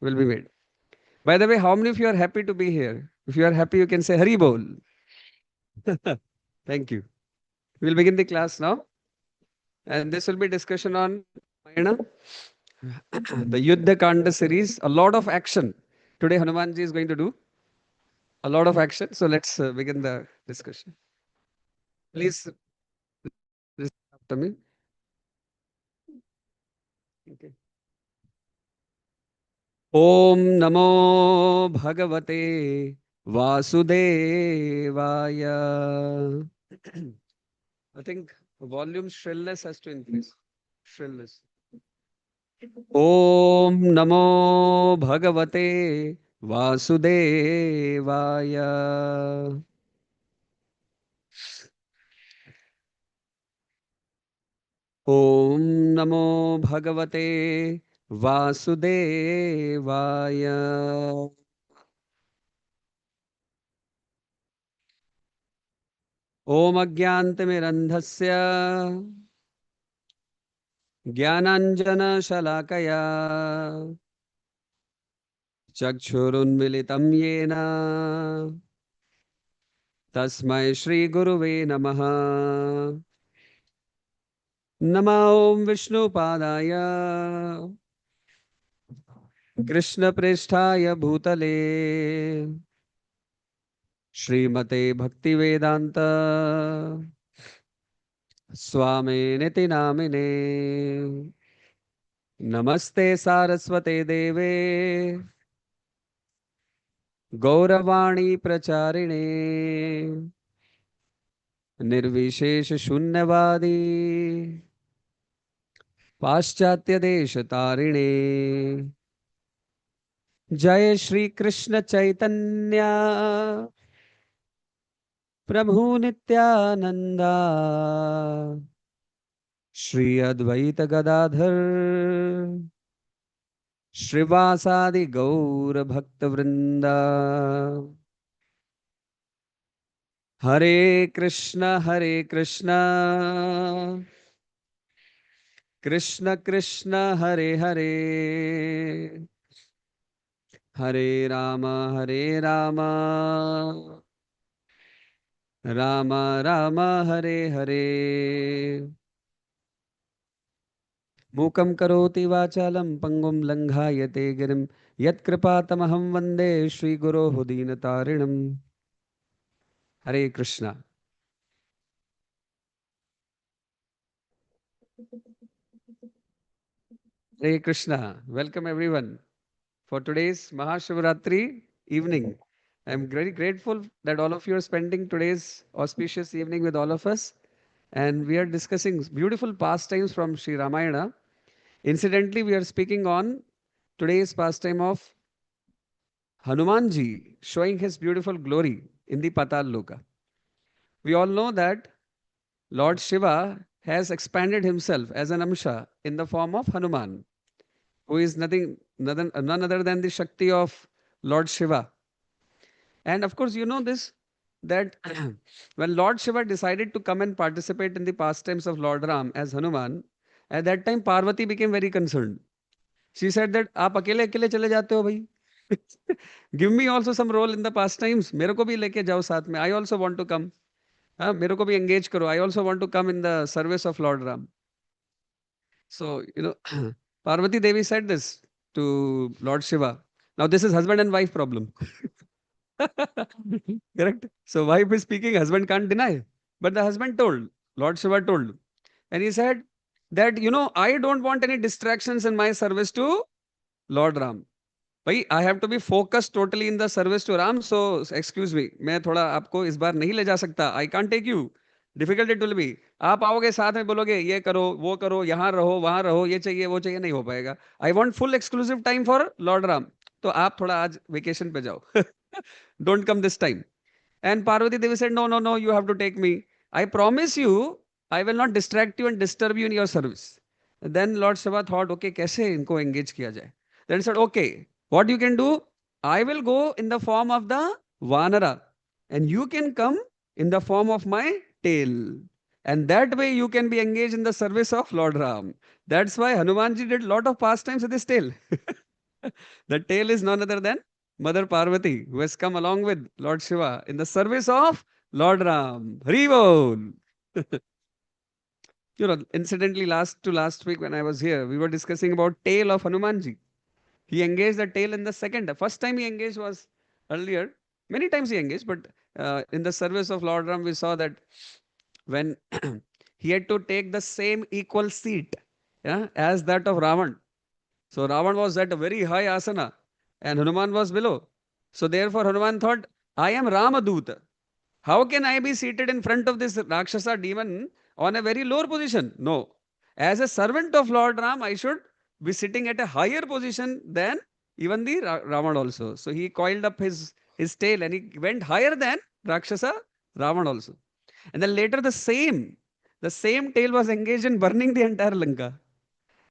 will be made. By the way, how many of you are happy to be here? If you are happy, you can say Hari Bol. Thank you. We'll begin the class now. And this will be discussion on Ramayana, the Yuddha Kanda series. A lot of action. Today, Hanumanji is going to do a lot of action. So let's begin the discussion. Please listen after me. Okay. Om Namo Bhagavate Vasudevaya. I think volume shrillness has to increase. Shrillness. Om Namo Bhagavate Vasudevaya. Om Namo Bhagavate Vasudevaya. Om Agyantimirandhasya Jnananjana Shalakaya Chakshurunmilitam Yena Tasmai Shri Guruve Namaha. Namo Om Vishnu Padaya Krishna Presthaya Bhutale Srimate Bhaktivedanta Swami Niti Namine Namaste Saraswate Deve Gauravani Pracharine Nirvishesh Shunyavadi Paschatya Desha Tarine Jai Shri Krishna Chaitanya Prabhu Nityananda Shri Advaita Gadadhar Shrivasadi Gaur Bhakta Vrinda Hare Krishna Krishna Krishna Hare Hare Hare Rama Rama Rama Hare Hare Mukam karoti vachalam pangum langhayate girim Yatkripatamaham vande Shri Guru Hudinatarinam. Hare Krishna. Hare Krishna. Welcome everyone for today's Mahashivratri evening. I am very grateful that all of you are spending today's auspicious evening with all of us. And we are discussing beautiful pastimes from Sri Ramayana. Incidentally, we are speaking on today's pastime of Hanumanji showing his beautiful glory in the Patal Loka. We all know that Lord Shiva has expanded himself as an Amsha in the form of Hanuman, who is none other than the Shakti of Lord Shiva. And of course, you know this that when Lord Shiva decided to come and participate in the pastimes of Lord Ram as Hanuman, at that time Parvati became very concerned. She said that आप अकेले अकेले चले जाते हो भाई. Give me also some role in the pastimes. मेरे को भी लेके जाओ साथ में. I also want to come. हाँ, मेरे को भी engage करो. I also want to come in the service of Lord Ram. So, Parvati Devi said this to Lord Shiva. Now, this is husband and wife problem. Correct? So, wife is speaking, husband can't deny. But the husband told, Lord Shiva told, and he said that, I don't want any distractions in my service to Lord Ram. भाई I have to be focus totally in the service to Ram so excuse me मैं थोड़ा आपको इस बार नहीं ले जा सकता I can't take you difficult it will be आप आओगे साथ में बोलोगे ये करो यहाँ रहो वहां रहो ये चाहिए वो चाहिए नहीं हो पाएगा I want full exclusive time for Lord Ram तो आप थोड़ा आज वेकेशन पे जाओ don't come this time and Parvati Devi said no no no you have to take me I promise you I will not distract you and disturb you in your service then Lord Shiva thought okay कैसे इनको engage किया जाए then said okay what you can do, I will go in the form of the Vanara and you can come in the form of my tail. And that way you can be engaged in the service of Lord Ram. That's why Hanumanji did lot of pastimes with his tail. The tail is none other than Mother Parvati, who has come along with Lord Shiva in the service of Lord Ram. Hari Bol. Incidentally, last week when I was here, we were discussing about tail of Hanumanji. He engaged the tail in the second. The first time he engaged was earlier. Many times he engaged, but in the service of Lord Ram, we saw that when he had to take the same equal seat, yeah, as that of Ravan. So Ravan was at a very high asana and Hanuman was below. So therefore Hanuman thought, I am Ramaduta. How can I be seated in front of this Rakshasa demon on a very lower position? No. As a servant of Lord Ram, I should be sitting at a higher position than even the Ravan also. So he coiled up his tail and he went higher than Rakshasa Ravan also. And then later the same tail was engaged in burning the entire Lanka.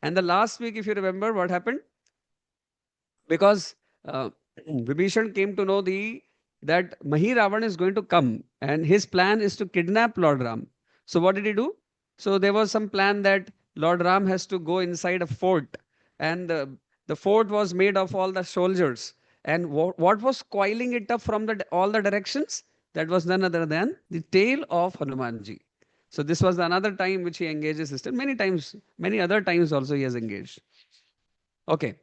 And the last week, if you remember what happened, because Vibhishan came to know that Mahiravana is going to come and his plan is to kidnap Lord Ram. So what did he do? So there was some plan that Lord Ram has to go inside a fort, and the fort was made of all the soldiers. And what was coiling it up from all the directions? That was none other than the tail of Hanumanji. So this was another time which he engages sister. Many times, many other times also he has engaged. Okay.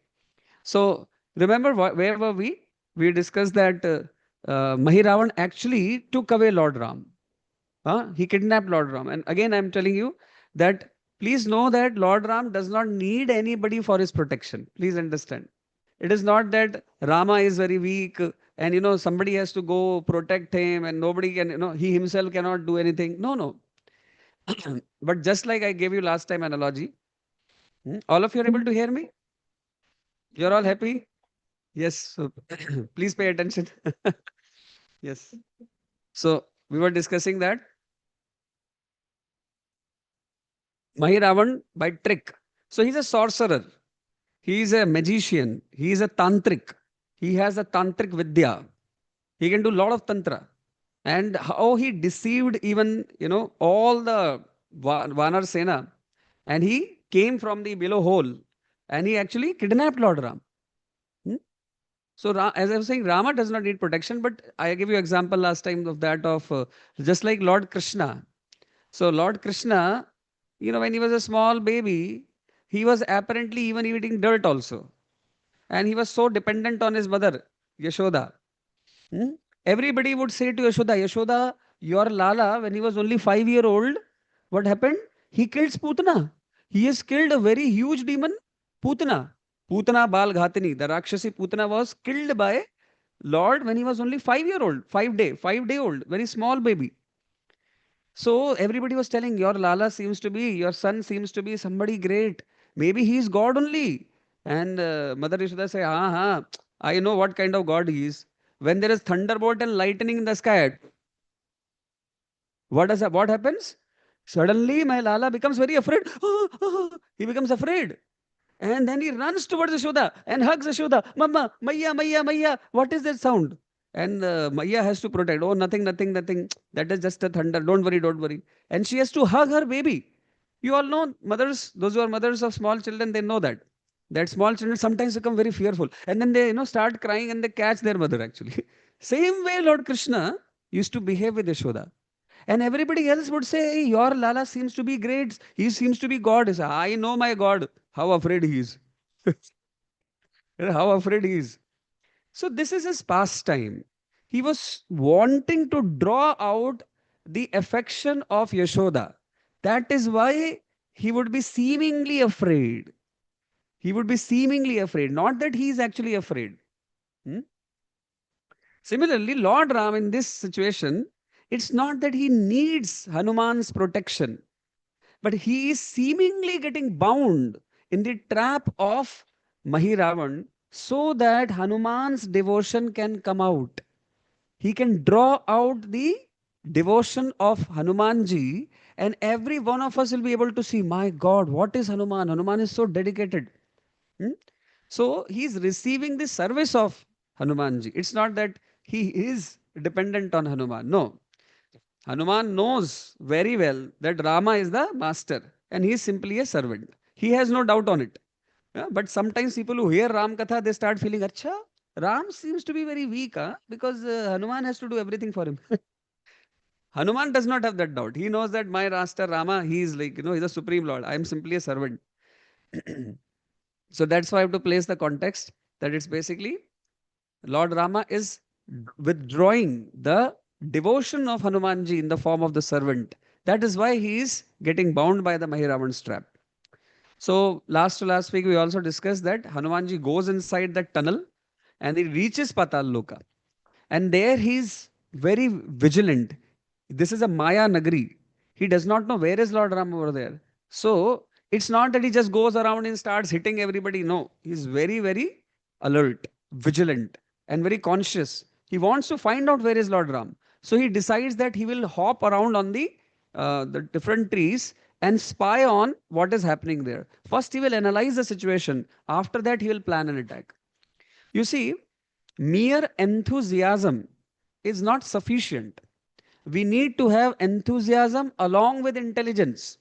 So remember where were we? We discussed that Mahiravan actually took away Lord Ram. He kidnapped Lord Ram. And again, I'm telling you that please know that Lord Ram does not need anybody for his protection. Please understand. It is not that Rama is very weak and somebody has to go protect him and nobody can, he himself cannot do anything. No, no. But just like I gave you last time analogy, all of you are able to hear me? You're all happy? Yes. So please pay attention. Yes. So we were discussing that Mahiravan by trick. So he's a sorcerer. He is a magician. He is a tantric. He has a tantric vidya. He can do a lot of tantra. And how he deceived even, all the Vanar Sena. And he came from the below hole and he actually kidnapped Lord Ram. Hmm? So as I was saying, Rama does not need protection, but I gave you example last time of that of just like Lord Krishna. So Lord Krishna, when he was a small baby, he was apparently even eating dirt also. And he was so dependent on his mother, Yashoda. Hmm? Everybody would say to Yashoda, Yashoda, your Lala, when he was only 5 year old, what happened? He killed Putana. He has killed a very huge demon, Putana. Putana Bal Ghatini, the Rakshasi Putana was killed by Lord when he was only 5 year old, 5 day old, very small baby. So everybody was telling, your Lala seems to be, your son seems to be somebody great. Maybe he is God only. And Mother Yashoda say, I know what kind of God he is. When there is thunderbolt and lightning in the sky, what happens? Suddenly my Lala becomes very afraid. He becomes afraid. And then he runs towards Yashoda and hugs Yashoda. Mama, Maya, Maya, Maya. What is that sound? And Maya has to protect. Oh, nothing, nothing, nothing. That is just a thunder. Don't worry, don't worry. And she has to hug her baby. You all know mothers, those who are mothers of small children, they know that. That small children sometimes become very fearful. And then they, start crying and they catch their mother actually. Same way Lord Krishna used to behave with Yashoda. And everybody else would say, hey, your Lala seems to be great. He seems to be God. He said, I know my God. How afraid he is. How afraid he is. So this is his pastime. He was wanting to draw out the affection of Yashoda. That is why he would be seemingly afraid. He would be seemingly afraid. Not that he is actually afraid. Hmm? Similarly, Lord Ram in this situation, it's not that he needs Hanuman's protection, but he is seemingly getting bound in the trap of Mahiravan so that Hanuman's devotion can come out. He can draw out the devotion of Hanumanji, and every one of us will be able to see, my God, what is Hanuman? Hanuman is so dedicated. Hmm? So he is receiving the service of Hanumanji. It's not that he is dependent on Hanuman. No. Hanuman knows very well that Rama is the master and he is simply a servant. He has no doubt on it. Yeah, but sometimes people who hear Ram Katha, they start feeling, Acha, Ram seems to be very weak, huh? Because Hanuman has to do everything for him. Hanuman does not have that doubt. He knows that my Master Rama, he is like, he's a supreme Lord. I am simply a servant. So that's why I have to place the context that it's basically Lord Rama is withdrawing the devotion of Hanumanji in the form of the servant. That is why he is getting bound by the Mahiravan's trap. So last to last week we also discussed that Hanumanji goes inside that tunnel and he reaches Patal Loka. And there he's very vigilant. This is a Maya Nagari. He does not know where is Lord Ram over there. So it's not that he just goes around and starts hitting everybody. No, he's very, very alert, vigilant, and very conscious. He wants to find out where is Lord Ram. So he decides that he will hop around on the different trees and spy on what is happening there. First, he will analyze the situation. After that, he will plan an attack. You see, mere enthusiasm is not sufficient. We need to have enthusiasm along with intelligence.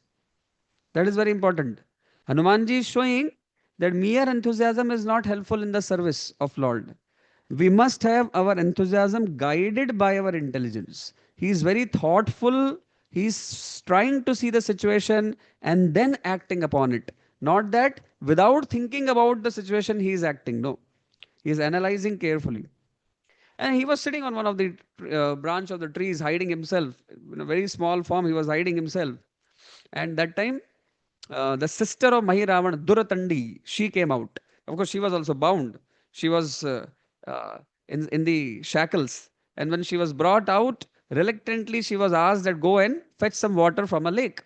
That is very important. Hanumanji is showing that mere enthusiasm is not helpful in the service of Lord. We must have our enthusiasm guided by our intelligence. He is very thoughtful. He is trying to see the situation and then acting upon it. Not that without thinking about the situation, he is acting. No. He is analyzing carefully. And he was sitting on one of the branch of the trees, hiding himself. In a very small form, he was hiding himself. And that time, the sister of Mahiravana, Duratandi, she came out. Of course, she was also bound. She was in the shackles. And when she was brought out, reluctantly, she was asked that go and fetch some water from a lake.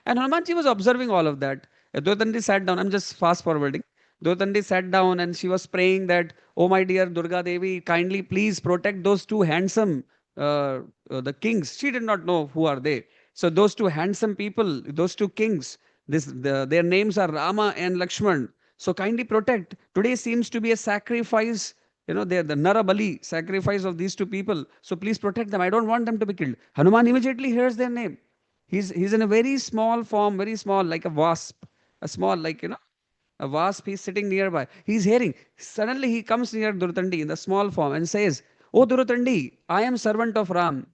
And Hanumanji was observing all of that. Dotandi sat down. I'm just fast forwarding. Dotandi sat down and she was praying that, oh my dear Durga Devi, kindly please protect those two handsome, the kings. She did not know who are they. So those two handsome people, those two kings, their names are Rama and Lakshman. So kindly protect. Today seems to be a sacrifice. They're the Narabali sacrifice of these two people. So please protect them. I don't want them to be killed. Hanuman immediately hears their name. He's in a very small form, very small, like a wasp, a small, like a wasp. He's sitting nearby. He's hearing. Suddenly he comes near Durtandi in the small form and says, "Oh Durtandi, I am servant of Ram.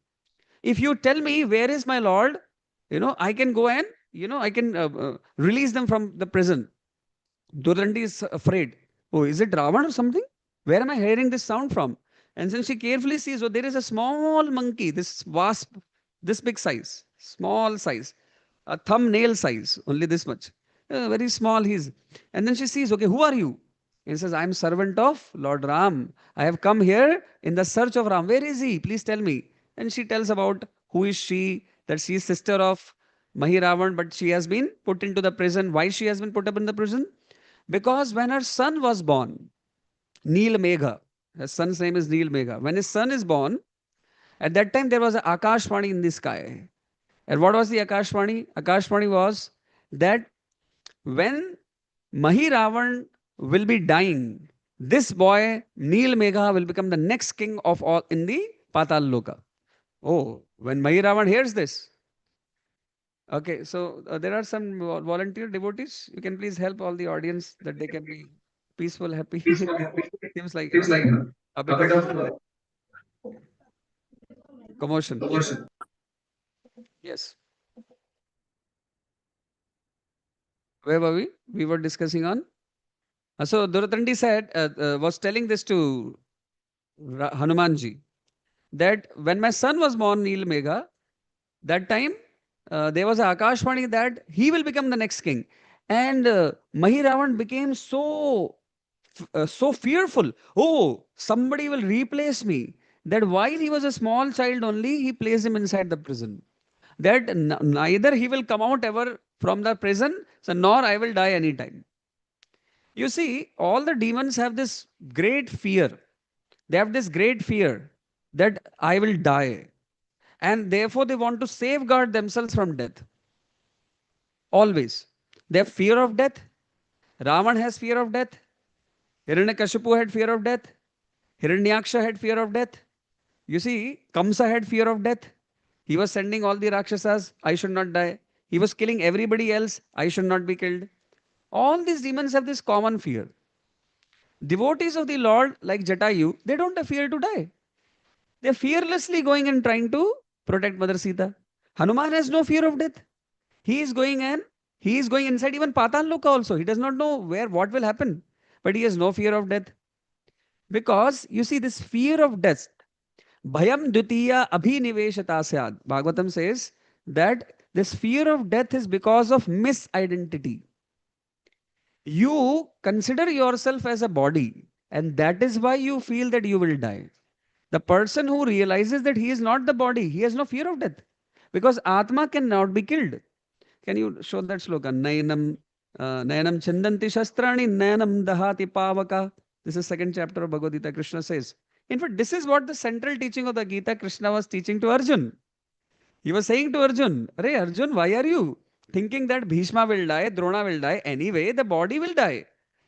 If you tell me where is my Lord, I can go and I can release them from the prison." Durandi is afraid. Oh, is it Ravan or something? Where am I hearing this sound from? And then she carefully sees, oh, there is a small monkey, this wasp, this big size, small size, a thumbnail size, only this much. Very small he's. And then she sees, okay, who are you? And says, I am servant of Lord Ram. I have come here in the search of Ram. Where is he? Please tell me. And she tells about who is she, that she is sister of Mahiravan, but she has been put into the prison. Why she has been put up in the prison? Because when her son was born, Neel Megha, his son's name is Neel Megha. When his son is born, at that time there was an Akashvani in the sky. And what was the Akashvani? Akashvani was that when Mahiravan will be dying, this boy, Neel Megha, will become the next king of all in the Patal Loka. Oh, when Mahiravan hears this, okay, so there are some volunteer devotees. You can please help all the audience that they can be peaceful, happy. Seems like a bit of commotion. Yes. Where were we? We were discussing on. So Duratandi said was telling this to Hanumanji that when my son was born, Neel Megha, that time there was a Akashvani that he will become the next king, and Mahiravan became so fearful. Oh, somebody will replace me. That while he was a small child only, he placed him inside the prison. That neither he will come out ever from the prison, so nor I will die anytime. You see, all the demons have this great fear. They have this great fear that I will die. And therefore, they want to safeguard themselves from death. Always. They have fear of death. Ravan has fear of death. Hiranyakashipu had fear of death. Hiranyaksha had fear of death. You see, Kamsa had fear of death. He was sending all the Rakshasas, I should not die. He was killing everybody else, I should not be killed. All these demons have this common fear. Devotees of the Lord, like Jatayu, they don't have fear to die. They're fearlessly going and trying to protect Mother Sita. Hanuman has no fear of death. He is going and he is going inside even Patal Loka also. He does not know where what will happen. But he has no fear of death. Because you see, this fear of death, Bhayam Dutiya Abhiniveshata Syad. Bhagavatam says that this fear of death is because of misidentity. You consider yourself as a body, and that is why you feel that you will die. The person who realizes that he is not the body, he has no fear of death. Because Atma cannot be killed. Can you show that sloka? Nayanam chandanti shastrani, nayanam dahati pavaka. This is second chapter of Bhagavad Gita. Krishna says. In fact, this is what the central teaching of the Gita Krishna was teaching to Arjun. He was saying to Arjun, Arey Arjun, why are you thinking that Bhishma will die, Drona will die? Anyway, the body will die.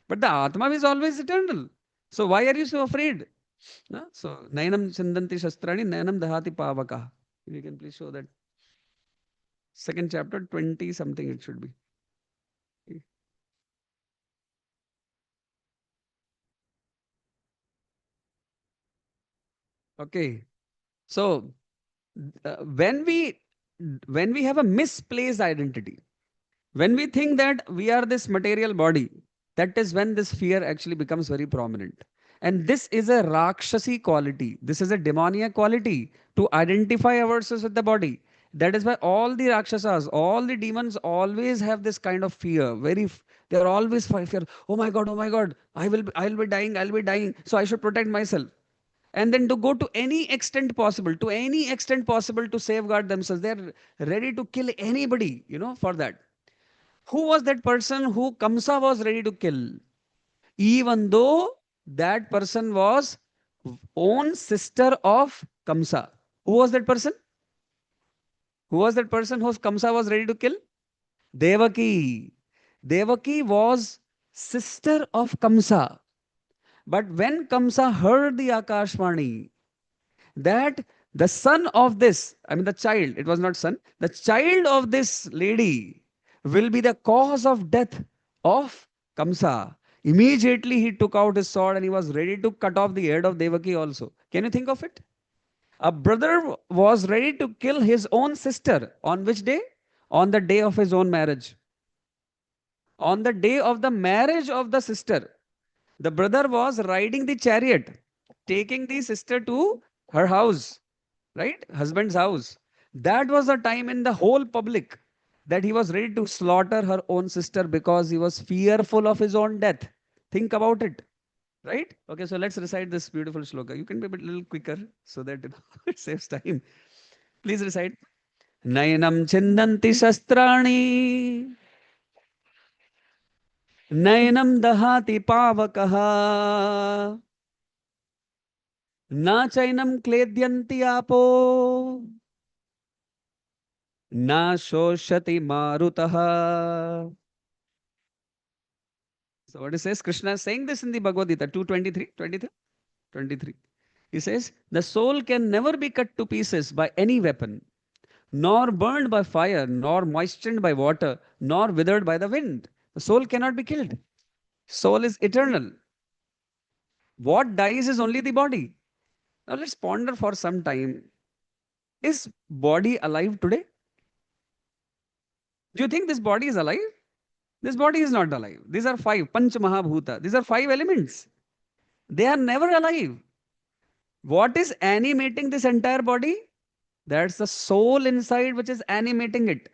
But the Atma is always eternal. So why are you so afraid? No? So, Nayanam chandanti shastrani, nayanam dahati pavaka. If you can please show that. Second chapter, 20 something it should be. Okay. So, uh, when we when we have a misplaced identity, when we think that we are this material body, that is when this fear actually becomes very prominent. And this is a Rakshasi quality. This is a demoniac quality to identify ourselves with the body. That is why all the Rakshasas, all the demons always have this kind of fear. They are always fear. Oh my God, I'll be dying, I'll be dying. So I should protect myself. And then to go to any extent possible, to safeguard themselves. They're ready to kill anybody, for that. Who was that person who Kamsa was ready to kill? Even though that person was own sister of Kamsa. Who was that person? Who was that person who Kamsa was ready to kill? Devaki. Devaki was sister of Kamsa. But when Kamsa heard the Akashvani, that the son of this, I mean the child, it was not son, the child of this lady will be the cause of death of Kamsa. Immediately he took out his sword and he was ready to cut off the head of Devaki also. Can you think of it? A brother was ready to kill his own sister. On which day? On the day of his own marriage. On the day of the marriage of the sister, the brother was riding the chariot, taking the sister to her house, right? Husband's house. That was the time in the whole public that he was ready to slaughter her own sister because he was fearful of his own death. Think about it, right? Okay, so let's recite this beautiful shloka. You can be a bit little quicker so that it saves time. Please recite. Nayanam chindanti shastrani, nayanam dahati pavakaha, na chainam kledyanti apo, na shoshati marutaha. So what he says, Krishna is saying this in the Bhagavad Gita 223, 23, 23. He says, the soul can never be cut to pieces by any weapon, nor burned by fire, nor moistened by water, nor withered by the wind. The soul cannot be killed. Soul is eternal. What dies is only the body. Now let's ponder for some time. Is body alive today? Do you think this body is alive? This body is not alive. These are five, Panch Mahabhuta. These are five elements. They are never alive. What is animating this entire body? That's the soul inside which is animating it.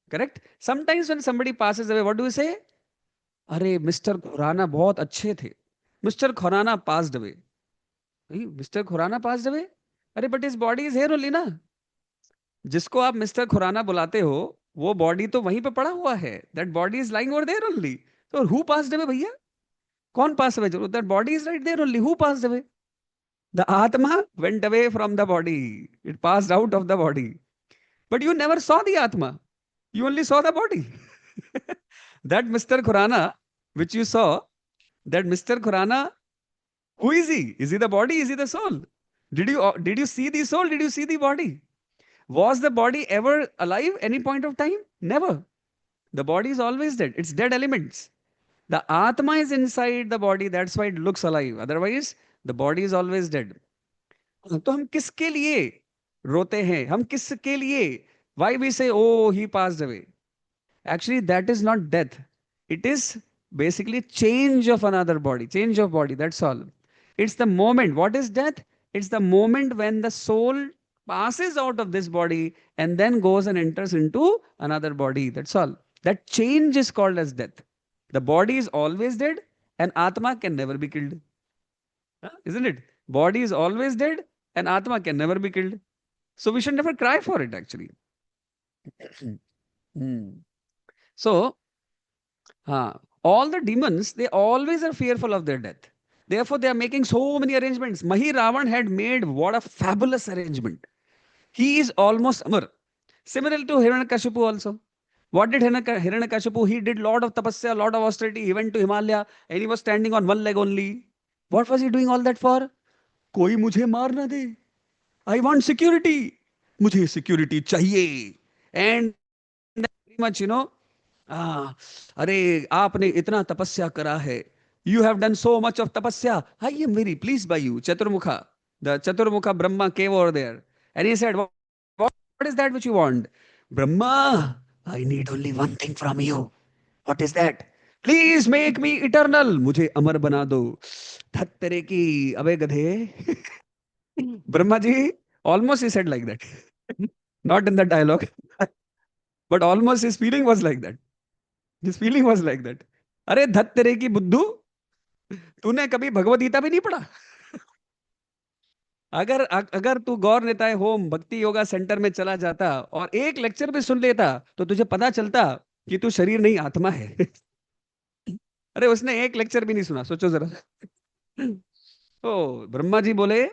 Correct? Sometimes when somebody passes away, what do we say? Arey, Mr. Khurana बहुत अच्छे थे. Mr. Khurana passed away. Mr. Khurana passed away? अरे but his body is here only ना. जिसको आप mister Khurana बुलाते हो वो बॉडी तो वहीं पे पड़ा हुआ है. That body is lying over there only. तो हु पास्ड अवे भैया? कौन pass away? That body is right there only. Who passed away? The atma went away from the body. It passed out of the body. But you never saw the atma. You only saw the body. That Mr. Khurana, which you saw, that Mr. Khurana, who is he? Is he the body? Is he the soul? Did you see the soul? Did you see the body? Was the body ever alive any point of time? Never. The body is always dead. It's dead elements. The Atma is inside the body. That's why it looks alive. Otherwise, the body is always dead. तो हम किसके लिए रोते हैं? हम किसके लिए? Why we say, oh, he passed away? Actually, that is not death. It is basically change of another body, change of body. That's all. It's the moment. What is death? It's the moment when the soul passes out of this body and then goes and enters into another body. That's all. That change is called as death. The body is always dead and Atma can never be killed. Isn't it? Body is always dead and Atma can never be killed. So we should never cry for it actually. Hmm. So, all the demons, they always are fearful of their death. Therefore, they are making so many arrangements. Mahiravana had made what a fabulous arrangement. He is almost Amar. Similar to Hiranyakashipu also. What did Hiranyakashipu? He did lot of tapasya, lot of austerity. He went to Himalaya and he was standing on one leg only. What was he doing all that for? कोई मुझे मार ना दे. I want security. मुझे security चाहिए. And very much, अरे आपने इतना तपस्या करा है. You have done so much of tapasya. I am very pleased by you. Chaturmukha. The Chaturmukha Brahma came over there. And he said, what is that which you want? Brahma, I need only one thing from you. What is that? Please make me eternal. मुझे अमर बना दो. धत तेरे की अबे गधे. Brahma ji, almost he said like that. Not in the dialogue, but almost his feeling was like that. His feeling was like that. अरे धत तेरे की बुद्धू, तूने कभी भगवत गीता भी नहीं पढ़ा? अगर अगर तू गौर नेताए होम भक्ति योगा सेंटर में चला जाता और एक लेक्चर भी सुन लेता तो तुझे पता चलता कि तू शरीर नहीं आत्मा है. अरे उसने एक लेक्चर भी नहीं सुना, सोचो जरा. तो ब्रह्मा जी बोले,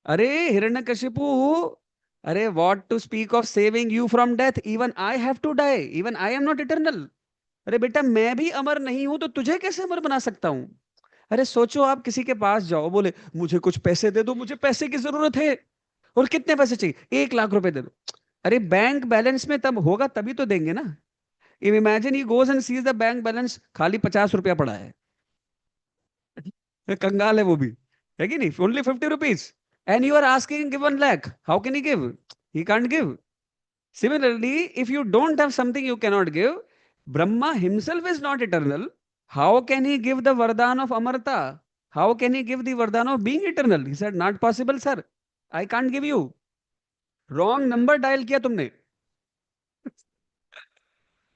अरे हिरण्यकशिपु, अरे what to speak of saving you from death, even I have to die, even I am not eternal. अरे बेटा मैं भी अमर नहीं हूं तो तुझे कैसे अमर बना सकता हूं? अरे सोचो, आप किसी के पास जाओ, बोले मुझे कुछ पैसे दे दो, मुझे पैसे की जरूरत है. और कितने पैसे चाहिए? 1 लाख रुपए दे दो. अरे बैंक बैलेंस में तब होगा तभी तो देंगे ना. Imagine he goes and sees the bank balance, खाली 50 रुपया पड़ा है. कंगाल है वो भी, है कि नहीं? Only 50 rupees. And you are asking give 1 lakh. How can he give? He can't give. Similarly, if you don't have something you cannot give, Brahma himself is not eternal. How can he give the Vardhan of Amarta? How can he give the Vardhan of being eternal? He said, not possible, sir. I can't give you. Wrong number dial किया तुमने.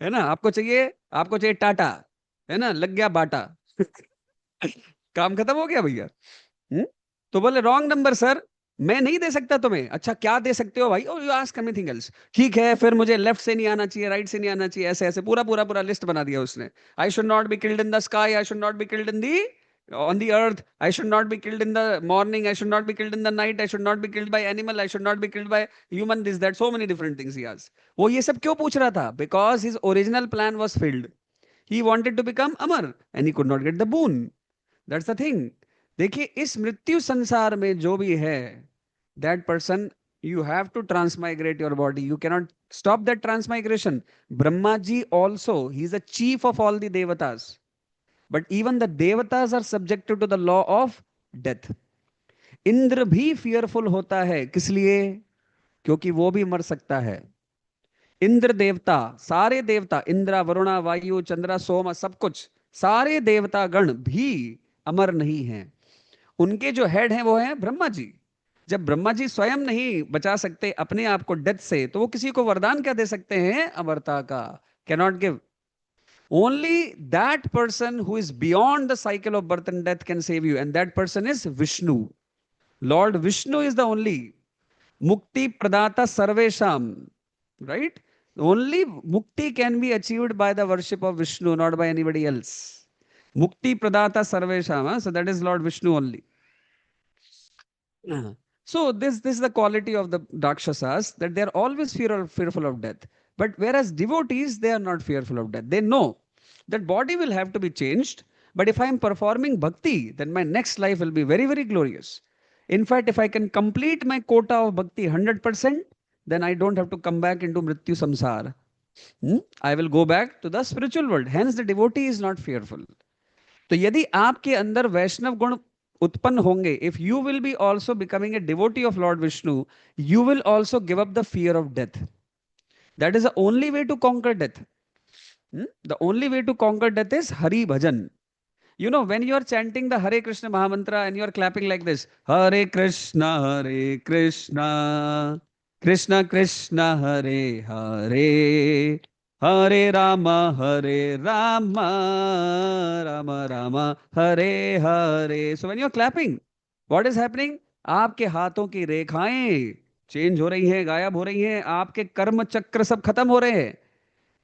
है ना? आपको चाहिए टाटा, है ना? लग गया बाटा. काम खत्म हो गया भैया. तो बोले रॉन्ग नंबर सर, मैं नहीं दे सकता तुम्हें. अच्छा क्या दे सकते हो भाई? ओ यू आस्क एनीथिंग एल्स. ठीक है, फिर मुझे लेफ्ट से नहीं आना चाहिए, राइट से नहीं आना चाहिए, ऐसे ऐसे पूरा पूरा पूरा लिस्ट बना दिया उसने. I should not be killed in the sky, I should not be killed in the on the earth, I should not be killed in the morning, I should not be killed in the night, I should not be killed by animal, I should not be killed by human, this that, so many different things he has. वो ये सब क्यों पूछ रहा था? Because his original plan was failed. He wanted to become Amar and he could not get the boon. That's the thing. देखिए इस मृत्यु संसार में जो भी है, that person, you have to transmigrate your body. You cannot stop that transmigration. Brahma ji also, he is the chief of all the devatas. But even the devatas are subjected to the law of death. Indra भी fearful होता है. किस लिए? क्योंकि वो भी मर सकता है. इंद्र देवता, सारे देवता, इंद्रा, वरुणा, वायु, चंद्रा, सोम, सब कुछ, सारे देवता गण भी अमर नहीं हैं. उनके जो हेड हैं वो हैं ब्रह्मा जी. जब ब्रह्मा जी स्वयं नहीं बचा सकते अपने आप को डेथ से, तो वो किसी को वरदान क्या दे सकते हैं? अमरता का. Cannot give. Only that person who is beyond the cycle of birth and death can save you, and that person is Vishnu. Lord Vishnu is the only mukti pradata sarvesham, right? Only mukti can be achieved by the worship of Vishnu, not by anybody else. Mukti pradata sarvesham, so that is Lord Vishnu only. So this is the quality of the Rakshasas, that they are always fearful of death. But whereas devotees, they are not fearful of death. They know that body will have to be changed, but if I am performing bhakti, then my next life will be very, very glorious. In fact, if I can complete my quota of bhakti 100%, then I don't have to come back into mrityu samsara. I will go back to the spiritual world. Hence, the devotee is not fearful. तो यदि आपके अंदर वैष्णव गुण उत्पन्न होंगे, if you will be also becoming a devotee of Lord Vishnu, you will also give up the fear of death. That is the only way to conquer death. The only way to conquer death is Hari Bhajan. You know, when you are chanting the Hare Krishna Mahamantra and you are clapping like this, Hare Krishna, Hare Krishna, Krishna Krishna, Hare Hare, Hare Rama, Hare Rama, Rama Rama, Hare Hare. So when you are clapping, what is happening? आपके हाथों की रेखाएं change हो रही हैं, गायब हो रही हैं, आपके कर्म चक्र सब खत्म हो रहे हैं.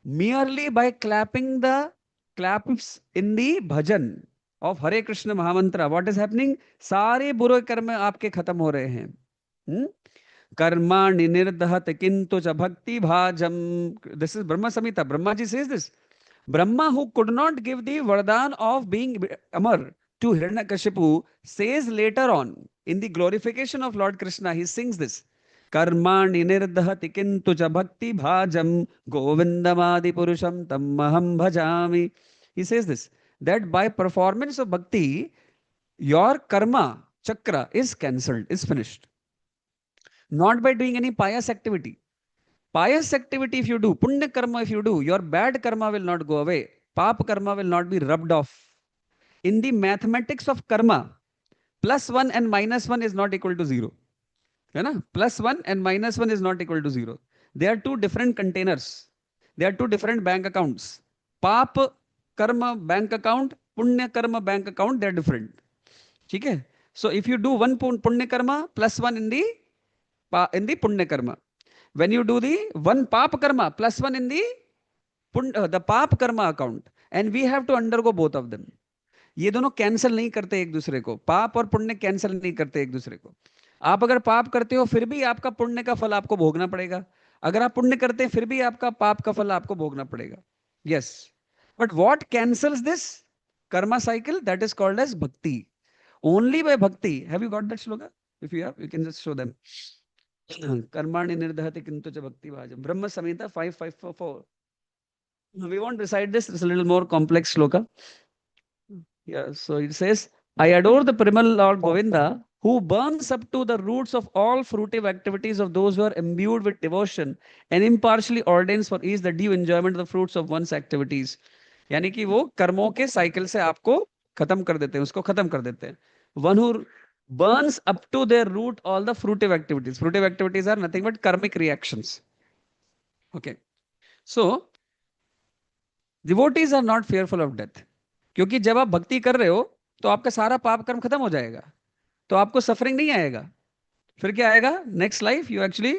Merely by clapping the claps in the bhajan of Hare Krishna Mahamantra, what is happening? सारे बुरे कर्म आपके खत्म हो रहे हैं. कर्माणि निर्दहत किंतु च भक्ति भाजम. This is Brahma Samhita. Brahma ji says this. Brahma, who could not give the vardhan of being Amar to Hiranyakashipu, says later on in the glorification of Lord Krishna, he sings this. कर्माणि निर्दहति किंतु च भक्ति भाजम गोविंदमादि पुरुषम तमहम भजामि. He says this, that by performance of bhakti, your karma chakra is cancelled, is finished. Not by doing any pious activity. Pious activity if you do, punya karma if you do, your bad karma will not go away. Pap karma will not be rubbed off. In the mathematics of karma, +1 and -1 is not equal to 0. है ना? +1 and -1 is not equal to 0. They are two different containers. They are two different bank accounts. पाप कर्म bank account, पुण्य कर्म bank account, they are different. ठीक है? So if you do one punya karma, +1 in the punya karma. When you do the one pap karma, +1 in the pap karma account, and we have to undergo both of them. ये दोनों cancel नहीं करते एक दूसरे को. पाप और पुण्य कैंसिल नहीं करते एक दूसरे को. आप अगर पाप करते हो फिर भी आपका पुण्य का फल आपको भोगना पड़ेगा. अगर आप पुण्य करते हैं फिर भी आपका पाप का फल आपको भोगना पड़ेगा. Yes, but what cancels this karma cycle? That is called as bhakti. Only by bhakti. Have you got that shloka? If you have, you can just show them. Karmani nirdhati kintu cha bhakti bhajam. Brahma Samhita 5544. We won't recite this. It's a little more complex shloka. Yeah, so it says, I adore the Primal Lord Govinda, who burns up to the roots of all fruitive activities of those who are imbued with devotion and impartially ordains for each the due enjoyment of the fruits of one's activities. यानी कि वो कर्मों के cycle से आपको खत्म कर देते हैं, उसको खत्म कर देते हैं. One who burns up to their root all the fruitive activities. Fruitive activities are nothing but karmic reactions. Okay. So, devotees are not fearful of death. क्योंकि जब आप भक्ति कर रहे हो तो आपका सारा पाप कर्म खत्म हो जाएगा, तो आपको सफरिंग नहीं आएगा. फिर क्या आएगा? Next life you actually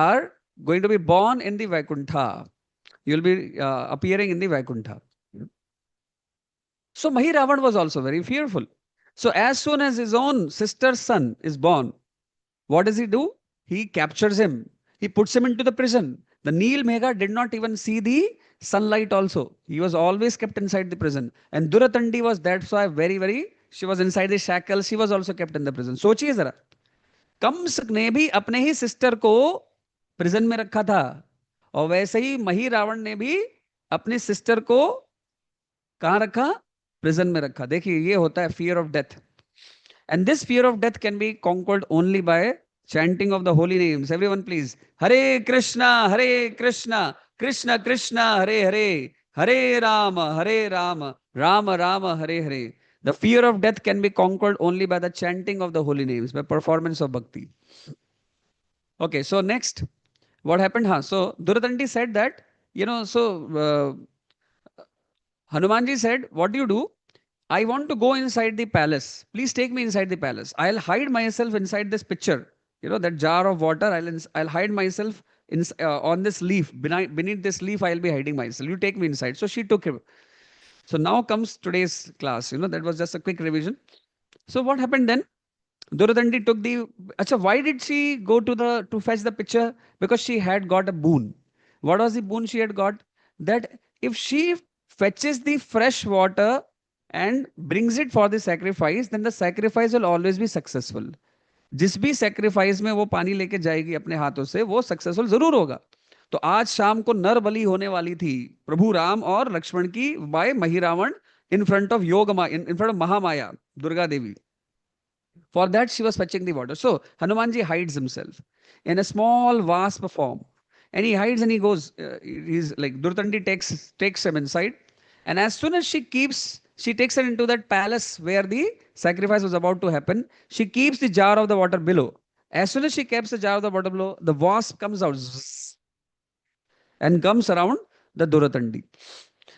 are going to be born in the Vaikuntha. You will be appearing in the Vaikuntha. So Mahiravan was also very fearful. So as soon as his own sister's son is born, what does he do? He captures him. He puts him into the prison. The Neel Megha did not even see the sunlight also. He was always kept inside the prison. And Duratandi was, that's why she was inside the shackles. She was also kept in the prison. सोचिए जरा, कंस ने भी अपने ही sister को prison में रखा था, और वैसे ही महिरावण ने भी अपनी सिस्टर को कहां रखा? प्रिजन में रखा. देखिए, ये होता है fear of death. And this fear of death can be conquered only by chanting of the holy names. Everyone please, Hare Krishna, Krishna Krishna, Hare Hare, Hare Rama, Rama Rama, Hare Hare. The fear of death can be conquered only by the chanting of the holy names, by performance of bhakti. Okay, so next, what happened? So Duratandi said that, Hanumanji said, what do you do? I want to go inside the palace. Please take me inside the palace. I'll hide myself inside this pitcher. That jar of water, I'll hide myself on this leaf. Beneath this leaf, I'll be hiding myself. You take me inside. So she took him. So now comes today's class. That was just a quick revision. So what happened then? Duradandi took the... Achha, why did she go to fetch the pitcher? Because she had got a boon. What was the boon she had got? That if she fetches the fresh water and brings it for the sacrifice, then the sacrifice will always be successful. जिस भी sacrifice में वो पानी लेके जाएगी अपने हाथों से, वो सक्सेसफुल जरूर होगा. तो आज शाम को नर बलि होने वाली थी प्रभु राम और लक्ष्मण की by Mahiravan in front of in front of Mahamaya, Durga Devi. For that, she was fetching the water. So Hanumanji hides himself in a small wasp form, and he hides and he goes. He's like Durtandi takes him inside, and as soon as she takes her into that palace where the sacrifice was about to happen. She keeps the jar of the water below. As soon as she keeps the jar of the water below, the wasp comes out and comes around the Duratandi.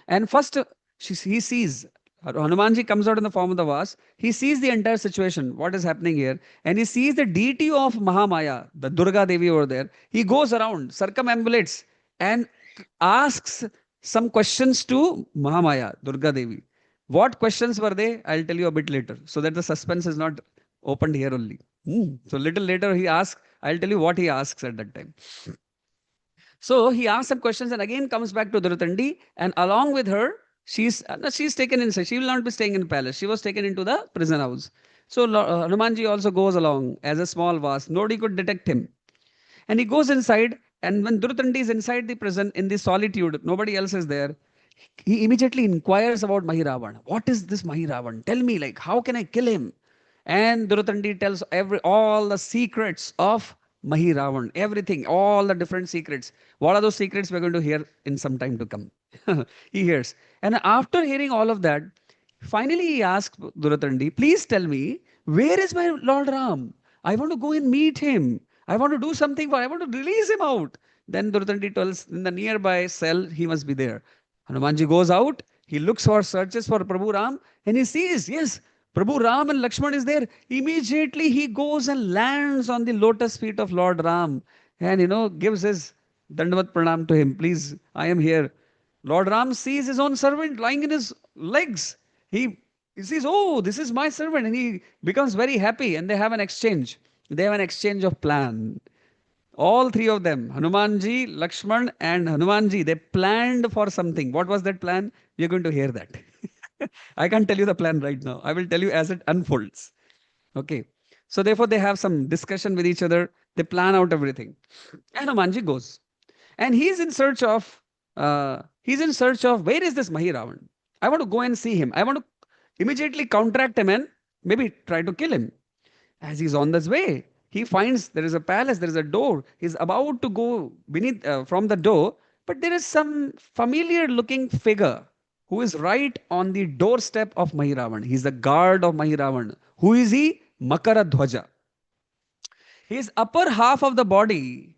And first, he sees, Hanumanji comes out in the form of the vase. He sees the entire situation, what is happening here. And he sees the deity of Mahamaya, the Durga Devi over there. He goes around, circumambulates, and asks some questions to Mahamaya, Durga Devi. What questions were they? I'll tell you a bit later, so that the suspense is not opened here only. So little later he asks, I'll tell you what he asks at that time. So he asks some questions and again comes back to Durutandi, and along with her, she's taken inside. She will not be staying in the palace. She was taken into the prison house. So Hanumanji also goes along as a small vase. Nobody could detect him. And he goes inside, and when Durutandi is inside the prison in the solitude, nobody else is there, he immediately inquires about Mahiravan. What is this Mahiravan? Tell me, like, how can I kill him? And Durutandi tells all the secrets of Mahiravan, everything, all the different secrets. What are those secrets we're going to hear in some time to come? He hears. And after hearing all of that, finally he asks Durutandi, please tell me, where is my Lord Ram? I want to go and meet him. I want to do something I want to release him out. Then Durutandi tells, in the nearby cell, he must be there. Hanumanji goes out, he searches for Prabhu Ram, and he sees, yes, Prabhu Ram and Lakshman is there. Immediately he goes and lands on the lotus feet of Lord Ram and, gives his Dandavat Pranam to him. Please, I am here. Lord Ram sees his own servant lying in his legs. He says, oh, this is my servant. And he becomes very happy and they have an exchange. They have an exchange of plan. All three of them, Hanumanji, Lakshman, and Hanumanji, they planned for something. What was that plan? We are going to hear that. I can't tell you the plan right now. I will tell you as it unfolds. Okay. So therefore, they have some discussion with each other. They plan out everything. And Hanumanji goes. And he's in search of where is this Mahiravan? I want to go and see him. I want to immediately counteract him and maybe try to kill him. As he's on this way, he finds there is a palace, there is a door. He's about to go beneath from the door, but there is some familiar looking figure who is right on the doorstep of Mahiravan. He's the guard of Mahiravan. Who is he? Makaradhwaja. His upper half of the body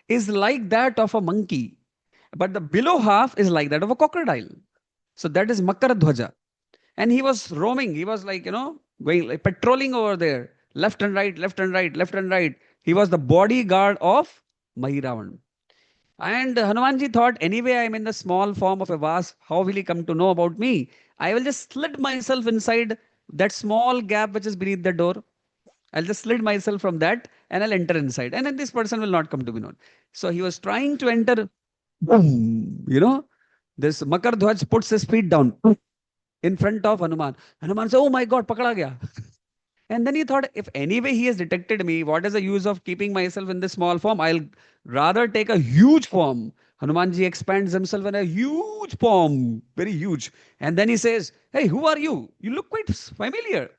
is like that of a monkey, but the below half is like that of a crocodile. So that is Makaradhwaja. And he was roaming. He was like, going like patrolling over there, left and right, left and right, left and right. He was the bodyguard of Mahiravan. And Hanumanji thought, anyway, I'm in the small form of a vase. How will he come to know about me? I will just slid myself inside that small gap which is beneath the door. I'll just slid myself from that and I'll enter inside. And then this person will not come to be known. So he was trying to enter. Boom, this Makardhwaj puts his feet down in front of Hanuman. Hanuman said, oh my God, pakada gaya. And then he thought, if anyway he has detected me, what is the use of keeping myself in this small form? I'll rather take a huge form. Hanumanji expands himself in a huge form, very huge. And then he says, hey, who are you? You look quite familiar.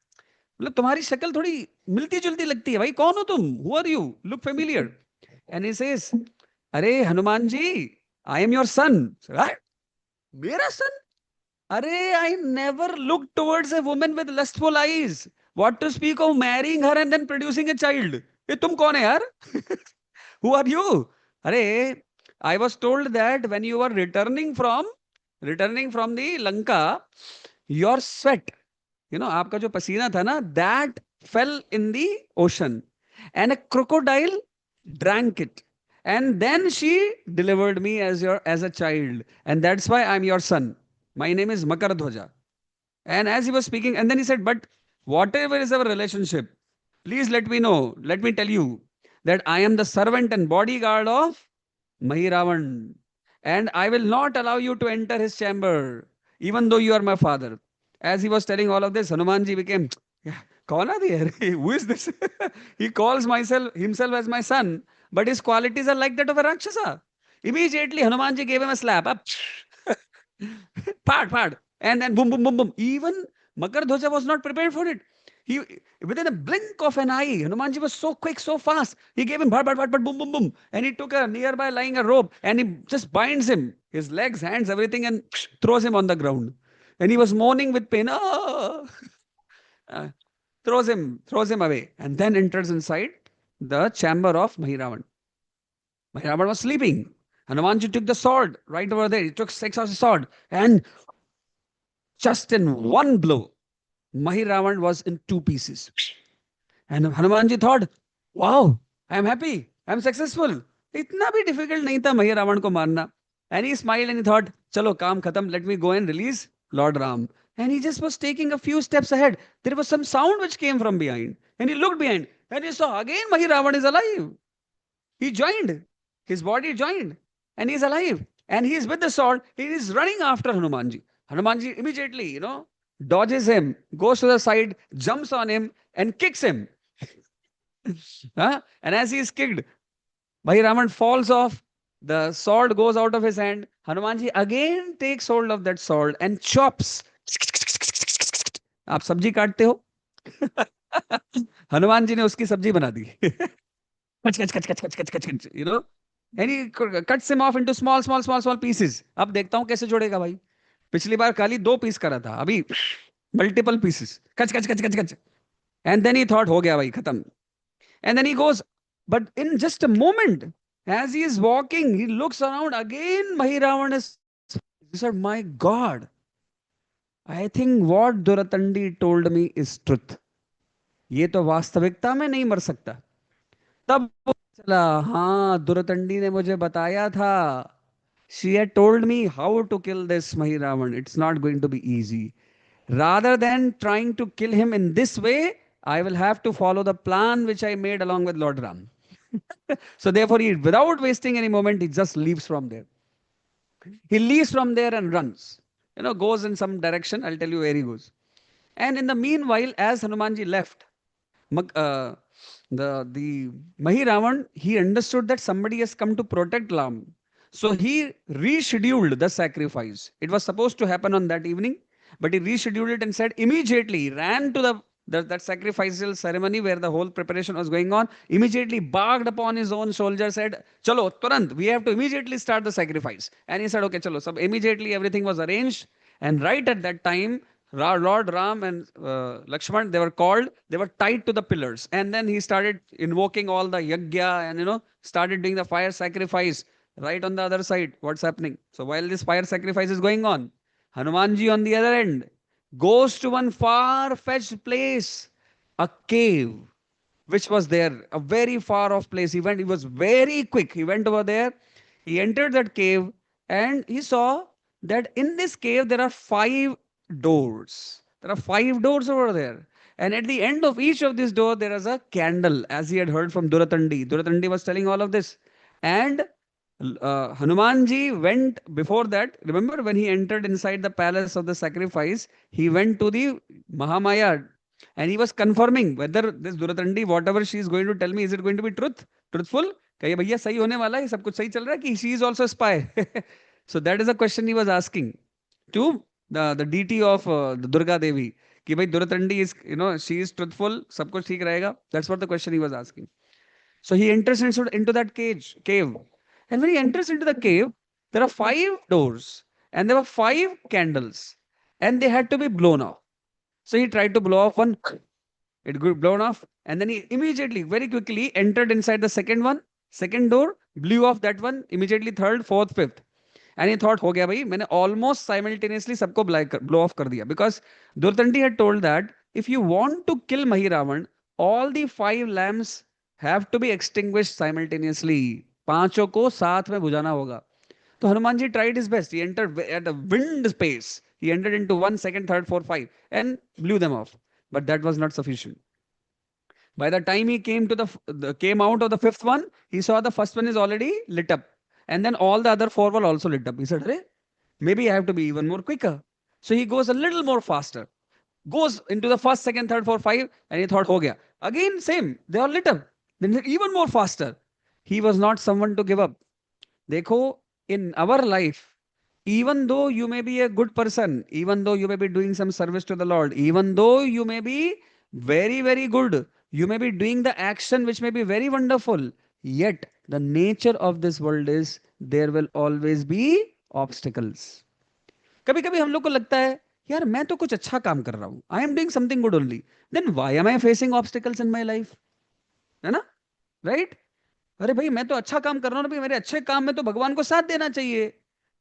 मतलब तुम्हारी शक्ल थोड़ी मिलती जुलती लगती है भाई कौन हो तुम who are you look familiar and he says अरे Hanuman ji I am your son right मेरा son अरे I never looked towards a woman with lustful eyes what to speak of marrying her and then producing a child ये तुम कौन है यार who are you अरे I was told that when you were returning from the Lanka your sweat आपका जो पसीना था ना that fell in the ocean and a crocodile drank it and then she delivered me as a child and that's why I'm your son my name is Makaradhwaja and as he was speaking and then he said but whatever is our relationship please let me know let me tell you that I am the servant and bodyguard of Mahiravan and I will not allow you to enter his chamber even though you are my father. As he was telling all of this, Hanumanji became, who is this? He calls himself as my son, but his qualities are like that of a Rakshasa. Immediately, Hanumanji gave him a slap. Up. Pad. And then boom, boom, boom, boom. Even Makardhwaja was not prepared for it. He, within a blink of an eye, Hanumanji was so quick, so fast. He gave him bad, boom, boom, boom. And he took a nearby lying a rope and he just binds him, his legs, hands, everything, and throws him on the ground. And he was moaning with pain. Ah! Uh, throws him away. And then enters inside the chamber of Mahiravan. Mahiravan was sleeping. Hanumanji took the sword right over there. He took six of the sword and just in one blow, Mahiravan was in two pieces. And Hanumanji thought, wow, I am happy. I am successful. इतना भी difficult नहीं था Mahiravan को मारना. And he smiled and he thought, चलो काम खत्म. Let me go and release Lord Ram. And he just was taking a few steps ahead. There was some sound which came from behind. And he looked behind. And he saw again Mahiravan is alive. He joined. His body joined. And he is alive. And he is with the sword. He is running after Hanumanji. Hanumanji immediately, dodges him, goes to the side, jumps on him, and kicks him. Huh? And as he is kicked, Mahiravan falls off. The sword goes out of his hand. Hanumanji again takes hold of that sword and chops. आप सब्जी काटते हो? हनुमान जी ने उसकी सब्जी बना दी. And he cuts him off into small pieces. अब देखता हूं कैसे जोड़ेगा भाई. पिछली बार खाली 2 पीस करा था, अभी multiple pieces. कच. And then he thought, हो गया भाई, खत्म. And then he goes, but in just a moment, as he is walking, he looks around again. Mahiravan is, he said, my God, I think what Duratandi told me is truth. ये तो वास्तविकता में नहीं मर सकता. तब चला, हाँ, दुरतंडी ने मुझे बताया था. She had told me how to kill this Mahiravan. It's not going to be easy. Rather than trying to kill him in this way, I will have to follow the plan which I made along with Lord Ram. So therefore, without wasting any moment, he just leaves from there. He leaves from there and runs. Goes in some direction. I'll tell you where he goes. And in the meanwhile, as Hanumanji left, the Mahiravan, he understood that somebody has come to protect Ram. So he rescheduled the sacrifice. It was supposed to happen on that evening, but he rescheduled it and said immediately, ran to that sacrificial ceremony where the whole preparation was going on, immediately barked upon his own soldier, said, Chalo, Turant, we have to immediately start the sacrifice. And he said, okay, chalo. So immediately everything was arranged. And right at that time, Lord Ram and Lakshman, they were called, they were tied to the pillars. And then he started invoking all the yagya and, started doing the fire sacrifice right on the other side. What's happening? So while this fire sacrifice is going on, Hanumanji on the other end goes to one far-fetched place, a cave, which was there, a very far-off place. He was very quick. He went over there. He entered that cave and he saw that in this cave there are 5 doors. There are 5 doors over there. And at the end of each of these doors, there is a candle, as he had heard from Duratandi. Duratandi was telling all of this. And Hanumanji went before that. Remember when he entered inside the palace of the sacrifice, he went to the Mahamaya and he was confirming whether this Duratandi, whatever she is going to tell me, is it going to be truthful? कहिए भैया सही होने वाला है, सब कुछ सही चल रहा है कि she is also a spy? So that is a question he was asking to the deity of the Durga Devi. कि भाई Duratandi is, she is truthful, सब कुछ ठीक रहेगा. That's what the question he was asking. So he enters into that cave. And when he enters into the cave, there are 5 doors and there were 5 candles and they had to be blown off. So he tried to blow off one. It got blown off. And then he immediately, very quickly entered inside the second door, blew off that one, immediately third, fourth, fifth. And he thought, हो गया भाई, मैंने almost simultaneously सबको blow off कर दिया. Because Durtandi had told that if you want to kill Mahiravan, all the 5 lamps have to be extinguished simultaneously. 5 को साथ में बुझाना होगा. So Hanumanji tried his best. He entered at a wind pace. He entered into 1, 2nd, 3rd, 4th, 5 and blew them off. But that was not sufficient. By the time he came out of the 5th one, he saw the first one is already lit up. And then all the other 4 were also lit up. He said, hey, maybe I have to be even more quicker. So he goes a little more faster. Goes into the 1st, 2nd, 3rd, 4th, 5 and he thought, ho gaya. Again, same. They are lit up. Then even more faster. He was not someone to give up. देखो, in our life, even though you may be a good person, even though you may be doing some service to the Lord, even though you may be very, very good, you may be doing the action which may be very wonderful, yet the nature of this world is there will always be obstacles. कभी कभी हम लोग को लगता है, यार मैं तो कुछ अच्छा काम कर रहा हूं, I am doing something good only, then why am I facing obstacles in my life? है ना? राइट? अरे भाई, मैं तो अच्छा काम कर रहा हूं ना भाई, मेरे अच्छे काम में तो भगवान को साथ देना चाहिए,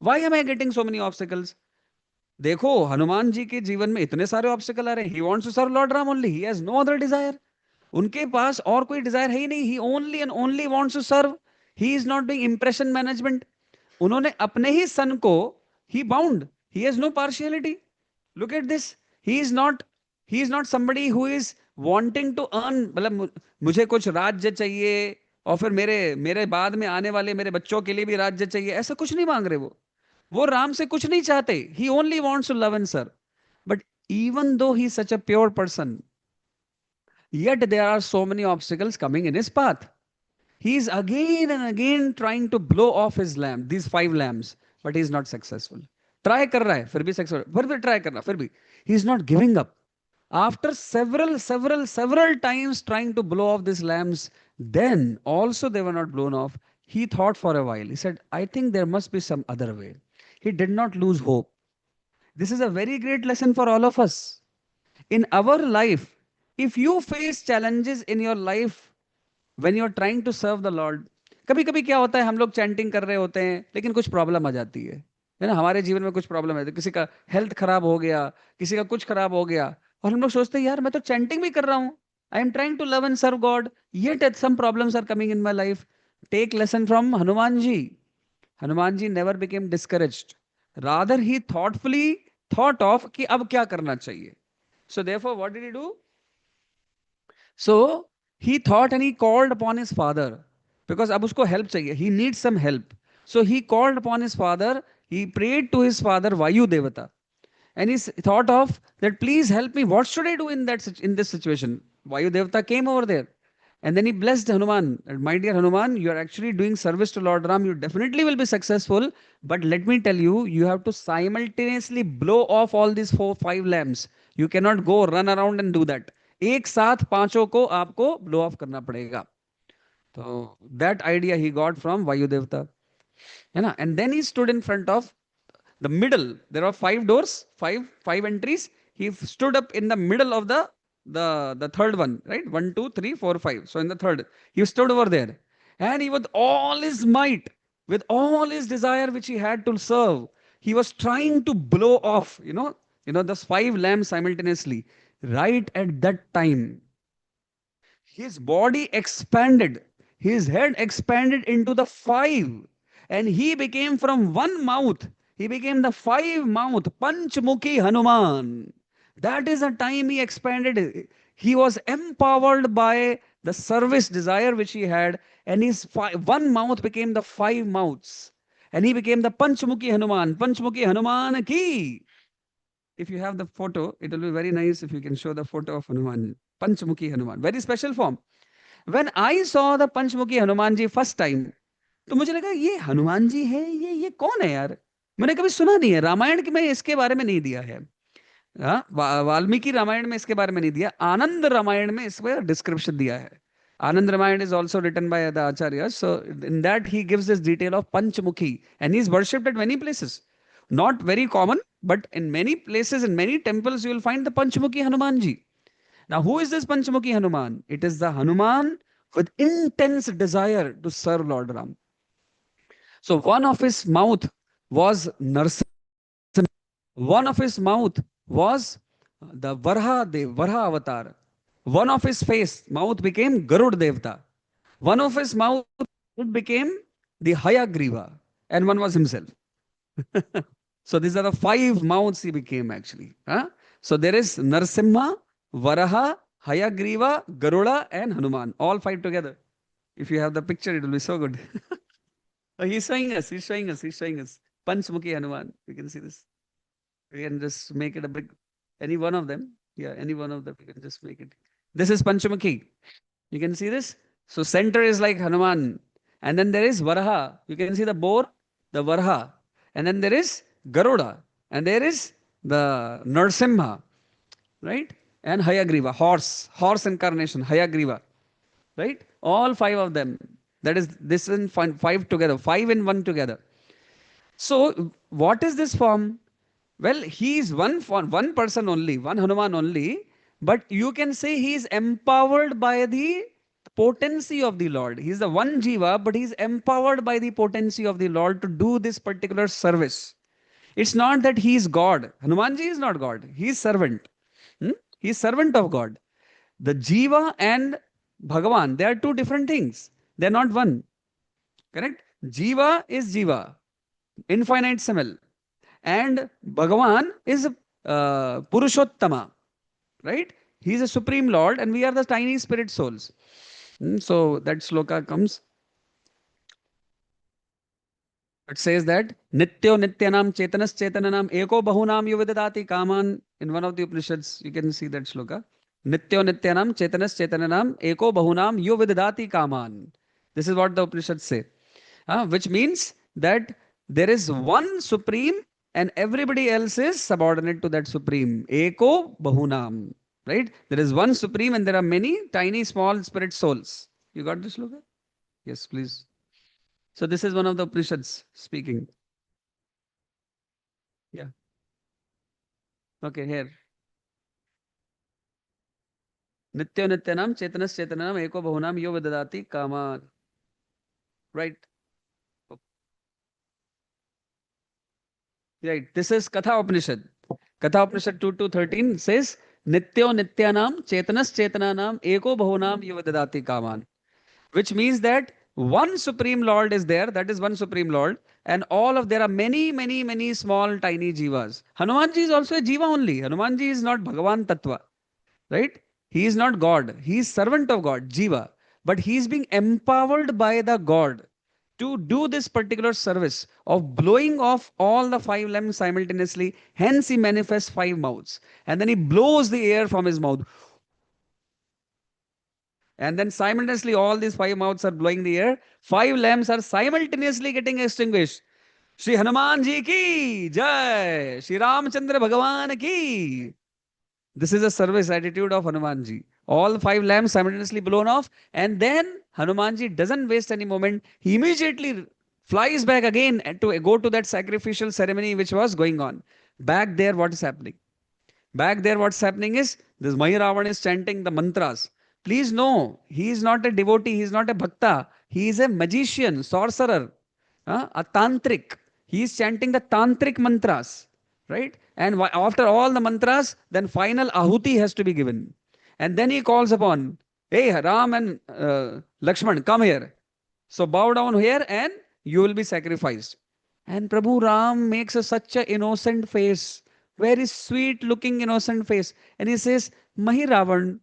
why am I getting so many obstacles? देखो, हनुमान जी के जीवन में इतने सारे ऑब्स्टिकल आ रहे हैं, he wants to serve lord Ram only, he has no other desire. उनके पास और कोई डिजायर है ही नहीं, he only and only wants to serve. He is not doing impression management. उन्होंने अपने ही सन को ही bound, he has no partiality. Look at this, he is not, he is not somebody who is wanting to earn, मतलब मुझे कुछ राज्य चाहिए और फिर मेरे मेरे बाद में आने वाले मेरे बच्चों के लिए भी राज्य चाहिए, ऐसा कुछ नहीं मांग रहे वो राम से कुछ नहीं चाहते, he only wants to love and serve. But even though he is such a pure person, yet there are so many obstacles coming in his path. He is again and again trying to blow off his lamp, these 5 lamps, but he is not successful. Try कर रहा है, फिर भी successful, फिर भी try कर रहा है, फिर भी he is not giving up. After several times trying to blow off these lamps, then also they were not blown off. He thought for a while. He said, I think there must be some other way. He did not lose hope. This is a very great lesson for all of us. In our life, if you face challenges in your life when you are trying to serve the Lord, कभी कभी क्या होता है, हम लोग chanting कर रहे होते हैं लेकिन कुछ प्रॉब्लम आ जाती है ना? हमारे जीवन में कुछ प्रॉब्लम है, तो किसी का हेल्थ खराब हो गया, किसी का कुछ खराब हो गया, और हम लोग सोचते हैं, यार मैं तो चैंटिंग भी कर रहा हूँ, I am trying to love and serve God, yet some problems are coming in my life. Take lesson from Hanuman ji. Hanuman ji never became discouraged, rather he thoughtfully thought of कि अब क्या करना चाहिए। So therefore what did he do? So he thought and he called upon his father, because अब उसको help चाहिए, he needs some help. So he called upon his father, he prayed to his father Vayu Devata, and he thought of that, please help me, what should I do in in this situation? Vayu Devata came over there, and then he blessed Hanuman. My dear Hanuman, you are actually doing service to Lord Ram, you definitely will be successful, but let me tell you, you have to simultaneously blow off all these 4 5 lamps. You cannot go run around and do that. एक साथ पांचों को आपको blow of करना पड़ेगा। तो that idea he got from Vayu Devata, है ना? And then he stood in front of the middle. There are 5 doors, five entries. He stood up in the middle of the third one, right? 1 2 3 4 5. So in the third, he stood over there, and he, with all his might, with all his desire which he had to serve, he was trying to blow off, those 5 lamps simultaneously. Right at that time, his body expanded, his head expanded into the 5, and he became from one mouth, he became the 5 mouth, Panchmukhi Hanuman. That is the time he expanded. He was empowered by the service desire which he had, and his one mouth became the 5 mouths. And he became the Panchmukhi Hanuman. Panchmukhi Hanuman ki. If you have the photo, it will be very nice if you can show the photo of Hanuman. Panchmukhi Hanuman. Very special form. When I saw the Panchmukhi Hanuman ji first time, तो मुझे लगा ये हनुमान जी है, ये कौन है यार? मैंने कभी सुना नहीं है, रामायण में इसके बारे में नहीं दिया है। हाँ, वाल्मीकि रामायण में इसके बारे में नहीं दिया, आनंद रामायण में इसका डिस्क्रिप्शन दिया है। Anand Ramayana is also written by the Acharyas. So in that he gives this detail of Panchmukhi, and he is worshipped at many places. Not very common, but in many places, in many temples, you will find the Panchmukhi Hanumanji. Now, who is this Panchmukhi Hanuman? It is the Hanuman with intense desire to serve Lord Ram. So one of his mouth was Narsimha. One of his mouth was the Varha avatar. One of his mouth became Garud Devta. One of his mouth, it became the Hayagriva, and one was himself. So these are the 5 mouths he became actually. Huh? So there is Narsimha, Varaha, Hayagriva, Garuda, and Hanuman. All 5 together. If you have the picture, it will be so good. Oh, he's showing us. Panchmukhi Hanuman. You can see this. We can just make it a big, any one of them. Yeah, any one of them. We can just make it. This is Panchmukhi. You can see this. So center is like Hanuman. And then there is Varaha. You can see the boar, the Varaha. And then there is Garuda. And there is the Narsimha, right? And Hayagriva, horse incarnation, Hayagriva, right? All five of them. That is, this in five together, five in one together. So, what is this form? Well, he is one form, one person only, one Hanuman only, but you can say he is empowered by the potency of the Lord. He is the one Jiva, but he is empowered by the potency of the Lord to do this particular service. It's not that he is God. Hanumanji is not God. He is servant. Hmm? He is servant of God. The Jiva and Bhagavan, they are two different things. They are not one. Correct? Jiva is Jiva, infinitesimal. And Bhagavan is Purushottama, right? He is a supreme Lord, and we are the tiny spirit souls. So that sloka comes. It says that Nityo Nityanam Chetanas Chetananam Eko Bahunam Yuvidadati Kaman. In one of the Upanishads, you can see that sloka. Nityo Nityanam Chetanas Chetananam Eko Bahunam Yuvidadati Kaman. This is what the Upanishads say. Which means that there is one supreme and everybody else is subordinate to that supreme. Eko Bahunam. Right? There is one supreme and there are many tiny small spirit souls. You got this, Loka? Yes, please. So this is one of the Upanishads speaking. Yeah. Okay, here. Nityo Nityanam Chetanas Chetananam Eko Bahunam Yo Vidadati Kama. Right. Right. This is Katha Upanishad. Katha Upanishad 2:13 says, Nityo Nityanam Chetanas Chetananam Eko Bahunam Yo Vidadati Kaman. Which means that one supreme lord is there, that is one supreme lord, and all of there are many small tiny jivas. Hanumanji is also a jiva only. Hanumanji is not Bhagavan Tattva, right? He is not God. He is servant of God, jiva, but he is being empowered by the God to do this particular service of blowing off all the five limbs simultaneously. Hence he manifests five mouths, and then he blows the air from his mouth. And then simultaneously, all these five mouths are blowing the air. Five lamps are simultaneously getting extinguished. Shri Hanuman ji ki jai. Shri Ramchandra Bhagavan ki. This is the service attitude of Hanuman ji. All five lamps simultaneously blown off. And then Hanuman ji doesn't waste any moment. He immediately flies back again to go to that sacrificial ceremony which was going on. Back there, what is happening? Back there, what's happening is this Mahiravana is chanting the mantras. Please know, he is not a devotee, he is not a bhakta, he is a magician, sorcerer, a tantric. He is chanting the tantric mantras, right? And after all the mantras, then final ahuti has to be given. And then he calls upon, hey, Ram and Lakshman, come here. So bow down here and you will be sacrificed. And Prabhu Ram makes such an innocent face, very sweet looking innocent face. And he says, Mahiravan,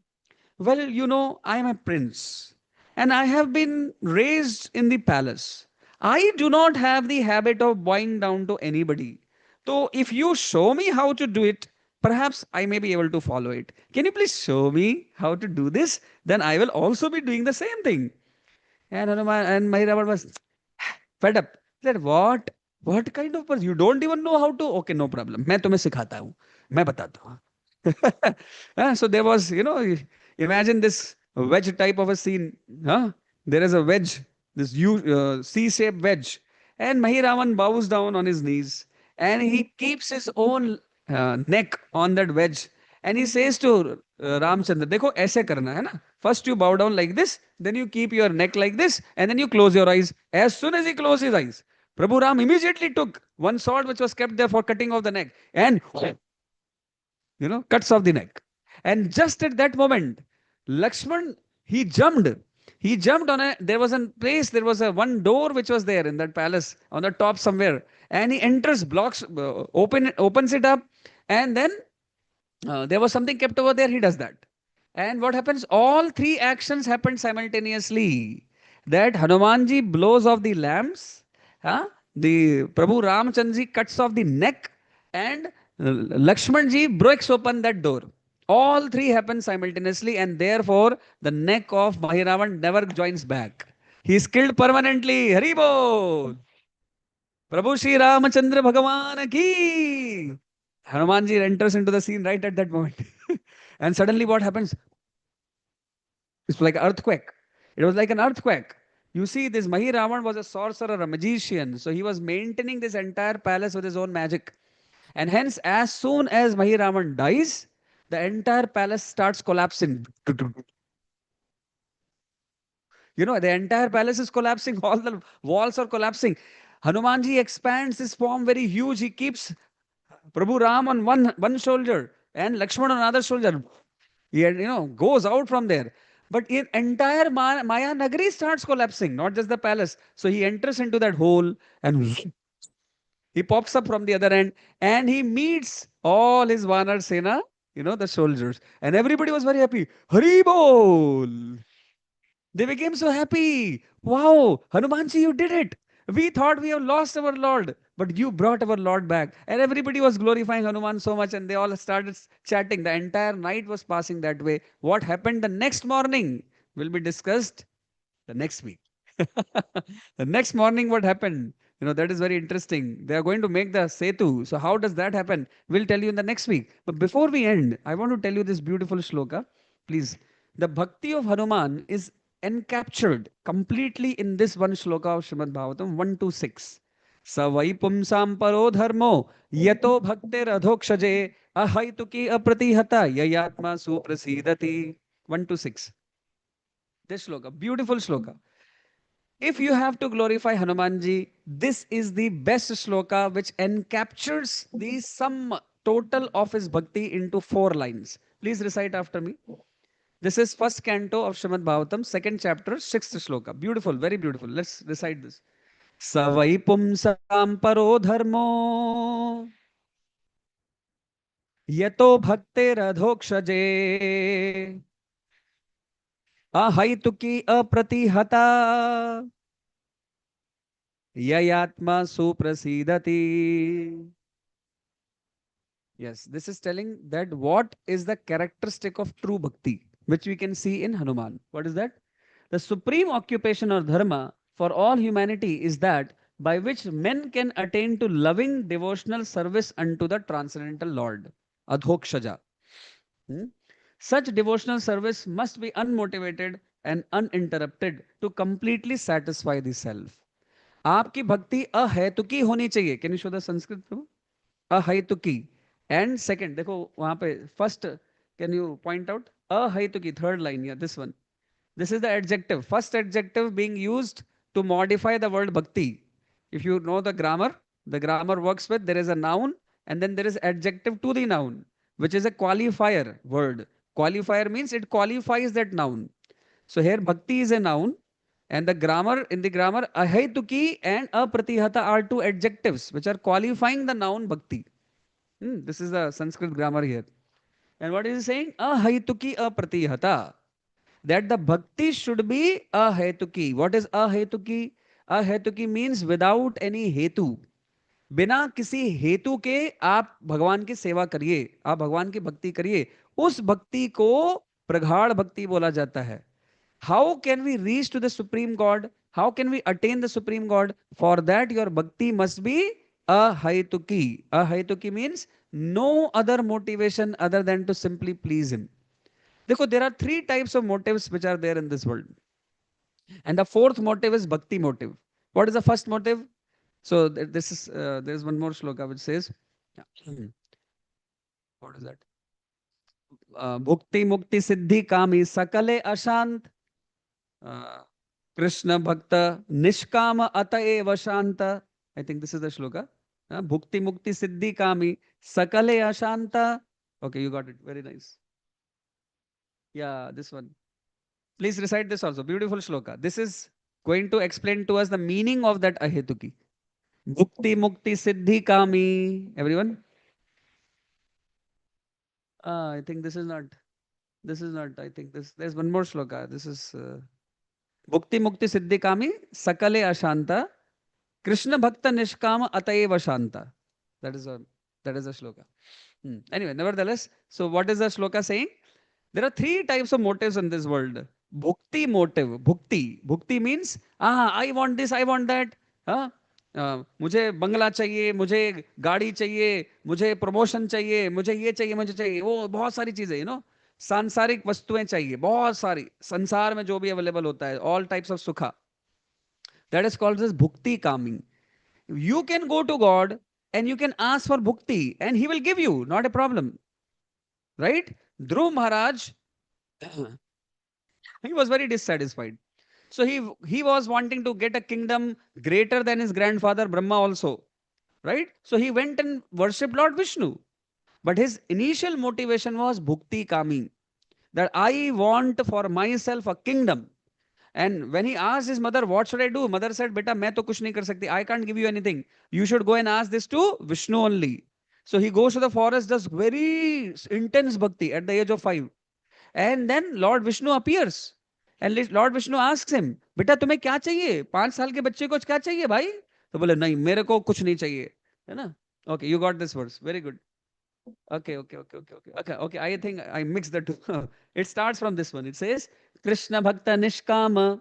well, you know, I am a prince and I have been raised in the palace. I do not have the habit of bowing down to anybody. So if you show me how to do it, perhaps I may be able to follow it. Can you please show me how to do this? Then I will also be doing the same thing. And Hanuman and Mahiravan was fed up. He said, what? What kind of person? You don't even know how to? Okay, no problem. मैं तुम्हें सिखाता हूँ. मैं बताता हूँ. So there was, imagine this wedge type of a scene. Huh? There is a wedge, this C-shaped wedge. And Mahiravan bows down on his knees and he keeps his own neck on that wedge. And he says to Ramchandra, देखो ऐसे करना है ना. First you bow down like this, then you keep your neck like this, and then you close your eyes. As soon as he closed his eyes, Prabhu Ram immediately took one sword which was kept there for cutting off the neck and cuts off the neck. And just at that moment, Lakshman, he jumped. He jumped on there was a place, there was a one door which was there in that palace on the top somewhere. And he enters, blocks, opens it up. And then there was something kept over there. He does that. And what happens? All three actions happen simultaneously. That Hanumanji blows off the lamps. The Prabhu Ramchandji cuts off the neck. And Lakshmanji breaks open that door. All three happen simultaneously, and therefore the neck of Mahiravan never joins back. He is killed permanently. Hari bol. Prabhu Shri Ramachandra Bhagavan ki. Hanumanji enters into the scene right at that moment. And suddenly what happens? It's like an earthquake. It was like an earthquake. You see, this Mahiravana was a sorcerer, a magician. So he was maintaining this entire palace with his own magic. And hence, as soon as Mahiravana dies, the entire palace starts collapsing. The entire palace is collapsing. All the walls are collapsing. Hanumanji expands his form very huge. He keeps Prabhu Ram on one shoulder and Lakshman on another shoulder. He goes out from there. But in entire Maya Nagari starts collapsing, not just the palace. So he enters into that hole and he pops up from the other end and he meets all his Vanar Sena, the soldiers. And everybody was very happy. Hari Bol! They became so happy. Wow, Hanumanji, you did it. We thought we have lost our Lord, but you brought our Lord back. And everybody was glorifying Hanuman so much, and they all started chatting. The entire night was passing that way. What happened the next morning will be discussed the next week. The next morning, what happened? That is very interesting. They are going to make the Setu. So, how does that happen? We'll tell you in the next week. But before we end, I want to tell you this beautiful shloka. Please. The bhakti of Hanuman is encaptured completely in this one shloka of Srimad Bhagavatam 1 to 6. Savai pumsam paro dharmo yato bhaktir adhokshaje ahaituki apratihata yayatma suprasidati. 1 to 6. This shloka, beautiful shloka. If you have to glorify Hanumanji, this is the best shloka which encaptures the sum total of his bhakti into 4 lines. Please recite after me. This is first canto of Srimad Bhagavatam, second chapter, sixth shloka. Beautiful, very beautiful. Let's recite this. Savai pumsam paro dharmo yato bhakter adhokshaje ahaituki apratihata yayatma suprasidati. Yes, this is telling that what is the characteristic of true bhakti, which we can see in Hanuman. What is that? The supreme occupation or dharma for all humanity is that by which men can attain to loving devotional service unto the transcendental Lord. Adhokshaja. Hmm? Such devotional service must be unmotivated and uninterrupted to completely satisfy the self. आपकी भक्ति अहेतुकी होनी चाहिए. Can you show the Sanskrit, Prabhu? अहेतुकी. And second, देखो वहां पे first, can you point out? अहेतुकी, third line, yeah, this one. This is the adjective. First adjective being used to modify the word bhakti. If you know the grammar works with there is a noun and then there is adjective to the noun, which is a qualifier word. Qualifier means it qualifies that noun. So here bhakti is a noun and in the grammar ahaituki and apratihata are two adjectives which are qualifying the noun bhakti. This is the Sanskrit grammar here. And what is he saying? Ahaituki apratihata. That the bhakti should be ahetuki. What is ahetuki? Ahetuki means without any hetu. बिना किसी हेतु के आप भगवान की सेवा करिए, आप भगवान की भक्ति करिए, उस भक्ति को प्रगाढ़ भक्ति बोला जाता है. How can we reach to the Supreme God? How can we attain the Supreme God? For that, your bhakti must be ahaituki. Ahaituki means no other motivation other than to simply please Him. देखो, there are 3 types of motives which are there in this world. And the fourth motive is bhakti motive. What is the first motive? So this is there's one more shloka which says, what is that? Bhukti mukti siddhi kami sakale ashant Krishna bhakta nishkama ataeva shanta. I think this is the shloka. Bhukti mukti siddhi kami sakale ashanta. Okay, you got it. Very nice. Yeah, this one. Please recite this also. Beautiful shloka. This is going to explain to us the meaning of that ahetuki. Bhukti mukti siddhi kami. Everyone? I think this is not. This is not. I think there's one more shloka. This is Bhukti mukti siddhi kami sakale ashanta. Krishna bhakta nishkama atayeva shanta. That is a shloka. Anyway, nevertheless, so what is the shloka saying? There are 3 types of motives in this world. Bhukti motive, bhukti, bhukti means I want this, I want that, हाँ, मुझे बंगला चाहिए, मुझे गाड़ी चाहिए, मुझे promotion चाहिए, मुझे ये चाहिए, मुझे चाहिए वो, बहुत सारी चीजें, सांसारिक वस्तुएं चाहिए, बहुत सारी, संसार में जो भी अवेलेबल होता है, all types of sukha, that is called this bhukti कामिंग. You can go to God and you can ask for bhukti and he will give you, not a problem, right? Dhruv Maharaj, he was very dissatisfied. So he was wanting to get a kingdom greater than his grandfather Brahma also, right? So he went and worshipped Lord Vishnu. But his initial motivation was bhukti kami, that I want for myself a kingdom. And when he asked his mother, what should I do? Mother said, Beta, main to kuch nahi kar sakti. I can't give you anything. You should go and ask this to Vishnu only. So he goes to the forest, does very intense bhakti at the age of 5. And then Lord Vishnu appears. And Lord Vishnu asks him, बेटा तुम्हें क्या चाहिए? 5 साल के बच्चे को क्या चाहिए भाई? तो बोले नहीं, मेरे को कुछ नहीं चाहिए, है ना? Okay, you got this verse. Very good. Okay, okay, okay, okay, okay, okay, okay. I think I mixed the two. It starts from this one. It says, Krishna Bhakta Nishkama.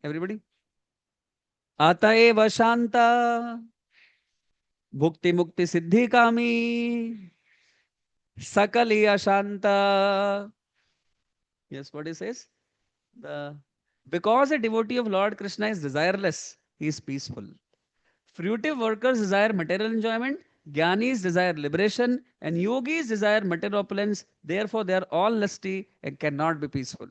Everybody. Ataeva Shanta. Bhukti Mukti Siddhi Kami. Sakaliya Shanta. Yes, what it says? The Because a devotee of Lord Krishna is desireless, he is peaceful. Fruitive workers desire material enjoyment, jnanis desire liberation, and yogis desire material opulence. Therefore, they are all lusty and cannot be peaceful.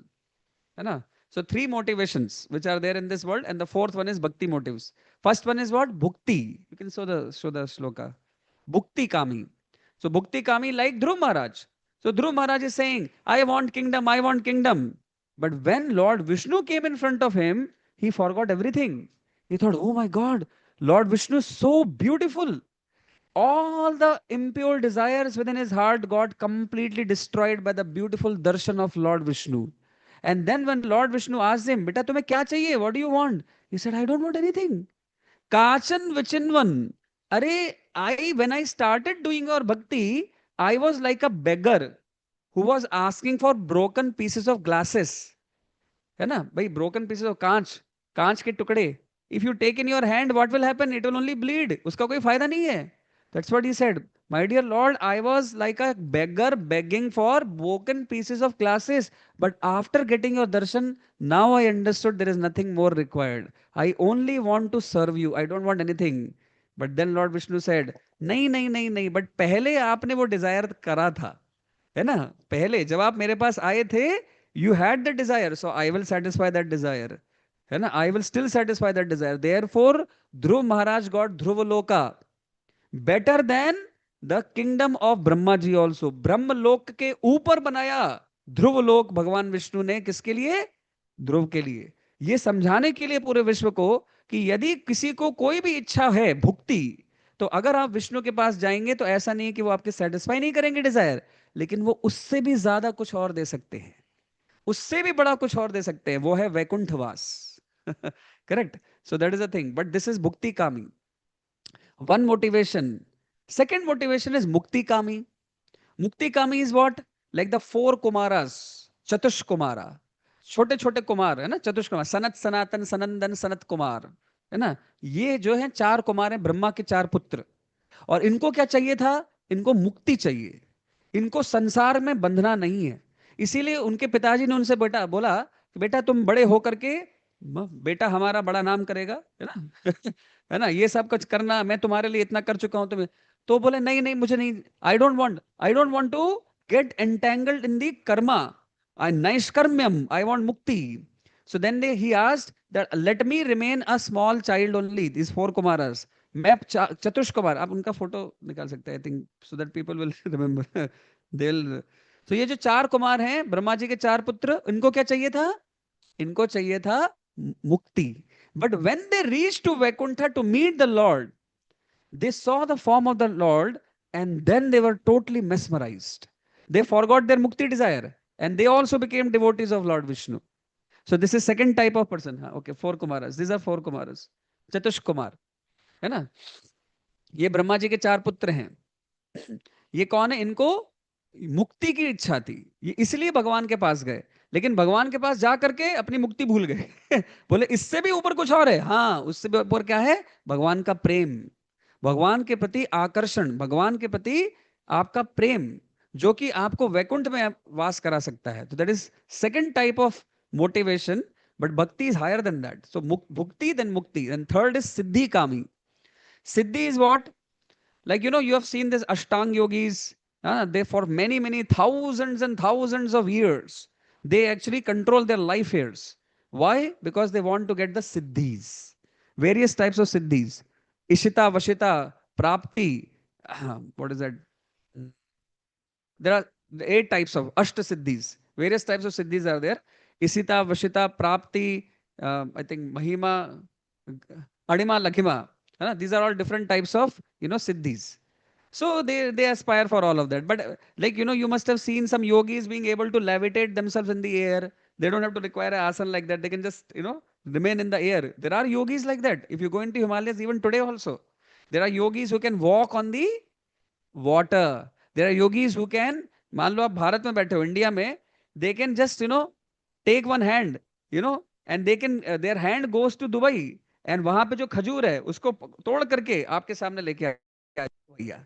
है ना? So three motivations which are there in this world, and the fourth one is bhakti motives. First one is what? Bhukti. You can show the shloka. Bhukti kami. So bhukti kami like Dhruv Maharaj. So Dhruv Maharaj is saying, I want kingdom, I want kingdom. But when Lord Vishnu came in front of him, he forgot everything. He thought, oh my God, Lord Vishnu is so beautiful. All the impure desires within his heart got completely destroyed by the beautiful darshan of Lord Vishnu. And then when Lord Vishnu asked him, Beta, tumhe kya chahiye? What do you want? He said, I don't want anything. Kachan Vichinvan. When I started doing your bhakti, I was like a beggar who was asking for broken pieces of glasses. है ना भाई, broken pieces of कांच, कांच के टुकड़े, if you take in your hand, what will happen? It will only bleed. उसका कोई फायदा नहीं है. That's what he said. My dear Lord, I was like a beggar begging for broken pieces of glasses, but after getting your darshan, now I understood there is nothing more required. I only want to serve you, I don't want anything. But then Lord Vishnu said, नहीं नहीं नहीं नहीं, but पहले आपने वो Dzire करा था, है ना? पहले जब आप मेरे पास आए थे, you had the desire, so I will satisfy that desire, है ना? I will still satisfy that desire. Therefore Dhruv Maharaj got Dhruva Loka, better than the kingdom of Brahma ji also. ब्रह्म लोक के ऊपर बनाया ध्रुव लोक भगवान विष्णु ने, किसके लिए? ध्रुव के लिए. ये समझाने के लिए पूरे विश्व को कि यदि किसी को कोई भी इच्छा है भुक्ति, तो अगर आप विष्णु के पास जाएंगे तो ऐसा नहीं है कि वो आपके सेटिस्फाई नहीं करेंगे डिजायर, लेकिन वो उससे भी ज्यादा कुछ और दे सकते हैं, उससे भी बड़ा कुछ और दे सकते हैं. वो है वैकुंठवास. Correct. So that is a thing, but this is bhukti kami. One motivation. Second motivation is Mukti Kami. Mukti Kami is what? Like the four Kumaras. Chatush Kumara. छोटे छोटे कुमार है ना, चतुष कुमार, सनत सनातन सनंदन सनत कुमार, है ना? ये जो है चार कुमार हैं, ब्रह्मा के चार पुत्र. और इनको क्या चाहिए था? इनको मुक्ति चाहिए. इनको संसार में बंधना नहीं है. इसीलिए उनके पिताजी ने उनसे बेटा बोला कि बेटा तुम बड़े होकर के बेटा हमारा बड़ा नाम करेगा, है ना? है ना, ये सब कुछ करना, मैं तुम्हारे लिए इतना कर चुका हूं तुम्हें. तो बोले नहीं नहीं, मुझे नहीं, I don't want to get entangled in the karma, I नैष्कर्म्यम, I want mukti. So then he asked that let me remain a small child only, this four Kumaras. मैं चतुष कुमार, आप उनका फोटो निकाल सकते हैं, I think, so that people will remember. They will. तो ये जो चार कुमार हैं, ब्रह्मा जी के चार पुत्र, इनको क्या चाहिए था? इनको चाहिए था मुक्ति. But when they reached to Vaikuntha to meet the Lord, they saw the form of the Lord and then they were totally mesmerized. They forgot their mukti desire and they also became devotees of Lord Vishnu. So this is second type of person. Okay, four Kumaras. These are four Kumaras. चतुष Kumar, है ना? ये ब्रह्मा जी के चार पुत्र हैं. ये कौन है? इनको मुक्ति की इच्छा थी, ये इसलिए भगवान के पास गए. लेकिन भगवान के पास जा करके अपनी मुक्ति भूल गए। बोले इससे भी ऊपर कुछ और है। हाँ, उससे भी ऊपर क्या है? भगवान का प्रेम, भगवान के प्रति आकर्षण, भगवान के प्रति आपका प्रेम, जो कि आपको वैकुंठ में वास करा सकता है। तो that is second type of motivation, but bhakti is higher than that. So bhukti then mukti, and third is siddhi kami. Siddhi is what? Like, you have seen this Ashtang yogis, they for many thousands and thousands of years, they actually control their life years. Why? Because they want to get the siddhis, various types of siddhis. Ishita, Vashita, Prapti, what is that? There are 8 types of Ashta Siddhis. Various types of Siddhis are there. Isita, Vashita, Prapti, I think Mahima, Adima, Lakhima. These are all different types of, Siddhis. So they aspire for all of that. But like, you must have seen some yogis being able to levitate themselves in the air. They don't have to require an asana like that. They can just, remain in the air. There are yogis like that. If you go into Himalayas, even today also, there are yogis who can walk on the water. There are yogis who can, मान लो आप भारत में बैठे हो, India में, they can just, take one hand, and they can, their hand goes to Dubai, and वहां पे जो खजूर है उसको तोड़ करके आपके सामने लेके आ भैया.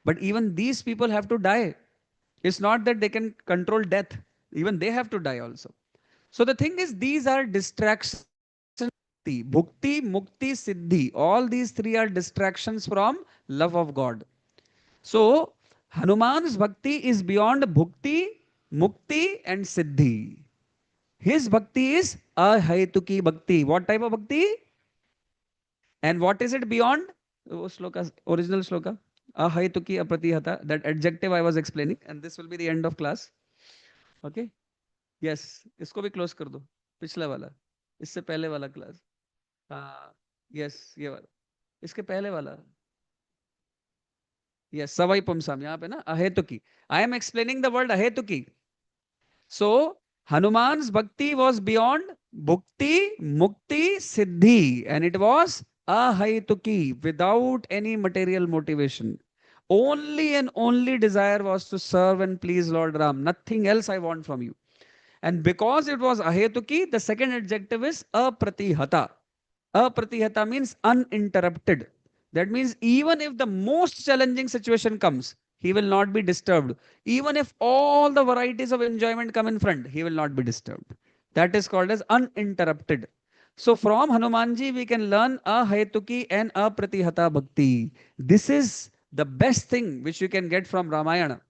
But even these people have to die. It's not that they can control death. Even they have to die also. So the thing is, these are distractions. Bhukti, Mukti, Siddhi. All these three are distractions from love of God. So Hanuman's bhakti is beyond bhukti, mukti, and siddhi. His bhakti is ahaituki bhakti. What type of bhakti? And what is it beyond? Shloka, original shloka. Ahaituki apratihata. That adjective I was explaining. And this will be the end of class. Okay? Yes. इसको भी close कर दो. पिछला वाला. इससे पहले वाला class. हाँ. Yes. ये वाला. इसके पहले वाला. Yes, savai pumsam. यहाँ पे ना अहेतुकी. I am explaining the word अहेतुकी. So Hanuman's bhakti was beyond bhukti, mukti, siddhi, and it was ahaituki, without any material motivation. Only and only desire was to serve and please Lord Ram. Nothing else I want from you. And because it was ahetuki, the second adjective is apratihata. Apratihata means uninterrupted. That means even if the most challenging situation comes, he will not be disturbed. Even if all the varieties of enjoyment come in front, he will not be disturbed. That is called as uninterrupted. So from Hanumanji, we can learn ahetuki and apratihata bhakti. This is the best thing which you can get from Ramayana,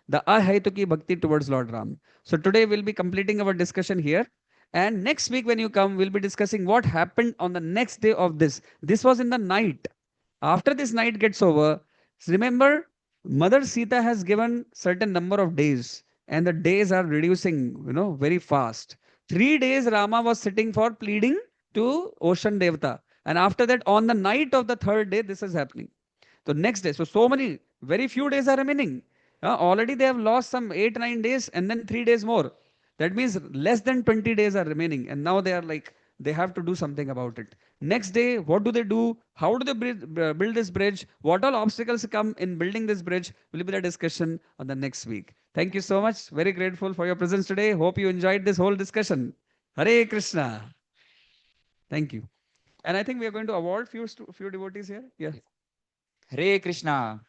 the ahetuki bhakti towards Lord Ram. So today we'll be completing our discussion here. And next week, when you come, we'll be discussing what happened on the next day of this. This was in the night. After this night gets over, remember, Mother Sita has given certain number of days, and the days are reducing, very fast. 3 days Rama was sitting for pleading to Ocean Devata. And after that, on the night of the third day, this is happening. So next day, so many, very few days are remaining. Already they have lost some 8, 9 days, and then 3 days more. That means less than 20 days are remaining, and now they are like, they have to do something about it. Next day, what do they do? How do they build this bridge? What all obstacles come in building this bridge will be the discussion on the next week. Thank you so much. Very grateful for your presence today. Hope you enjoyed this whole discussion. Hare Krishna. Thank you. And I think we are going to award few devotees here. Yeah. Hare Krishna.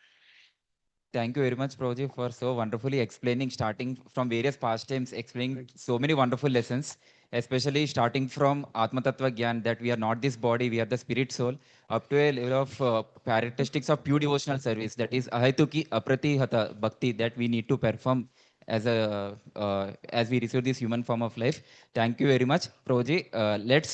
Thank you very much, Prabhuji, for so wonderfully explaining, starting from various pastimes, explaining so many wonderful lessons, especially starting from Atma Tattva Gyan, that we are not this body, we are the spirit soul, up to a level of characteristics of pure devotional service, that is Ahaituki Apratihata Bhakti, that we need to perform as we receive this human form of life. Thank you very much, Prabhuji. Let's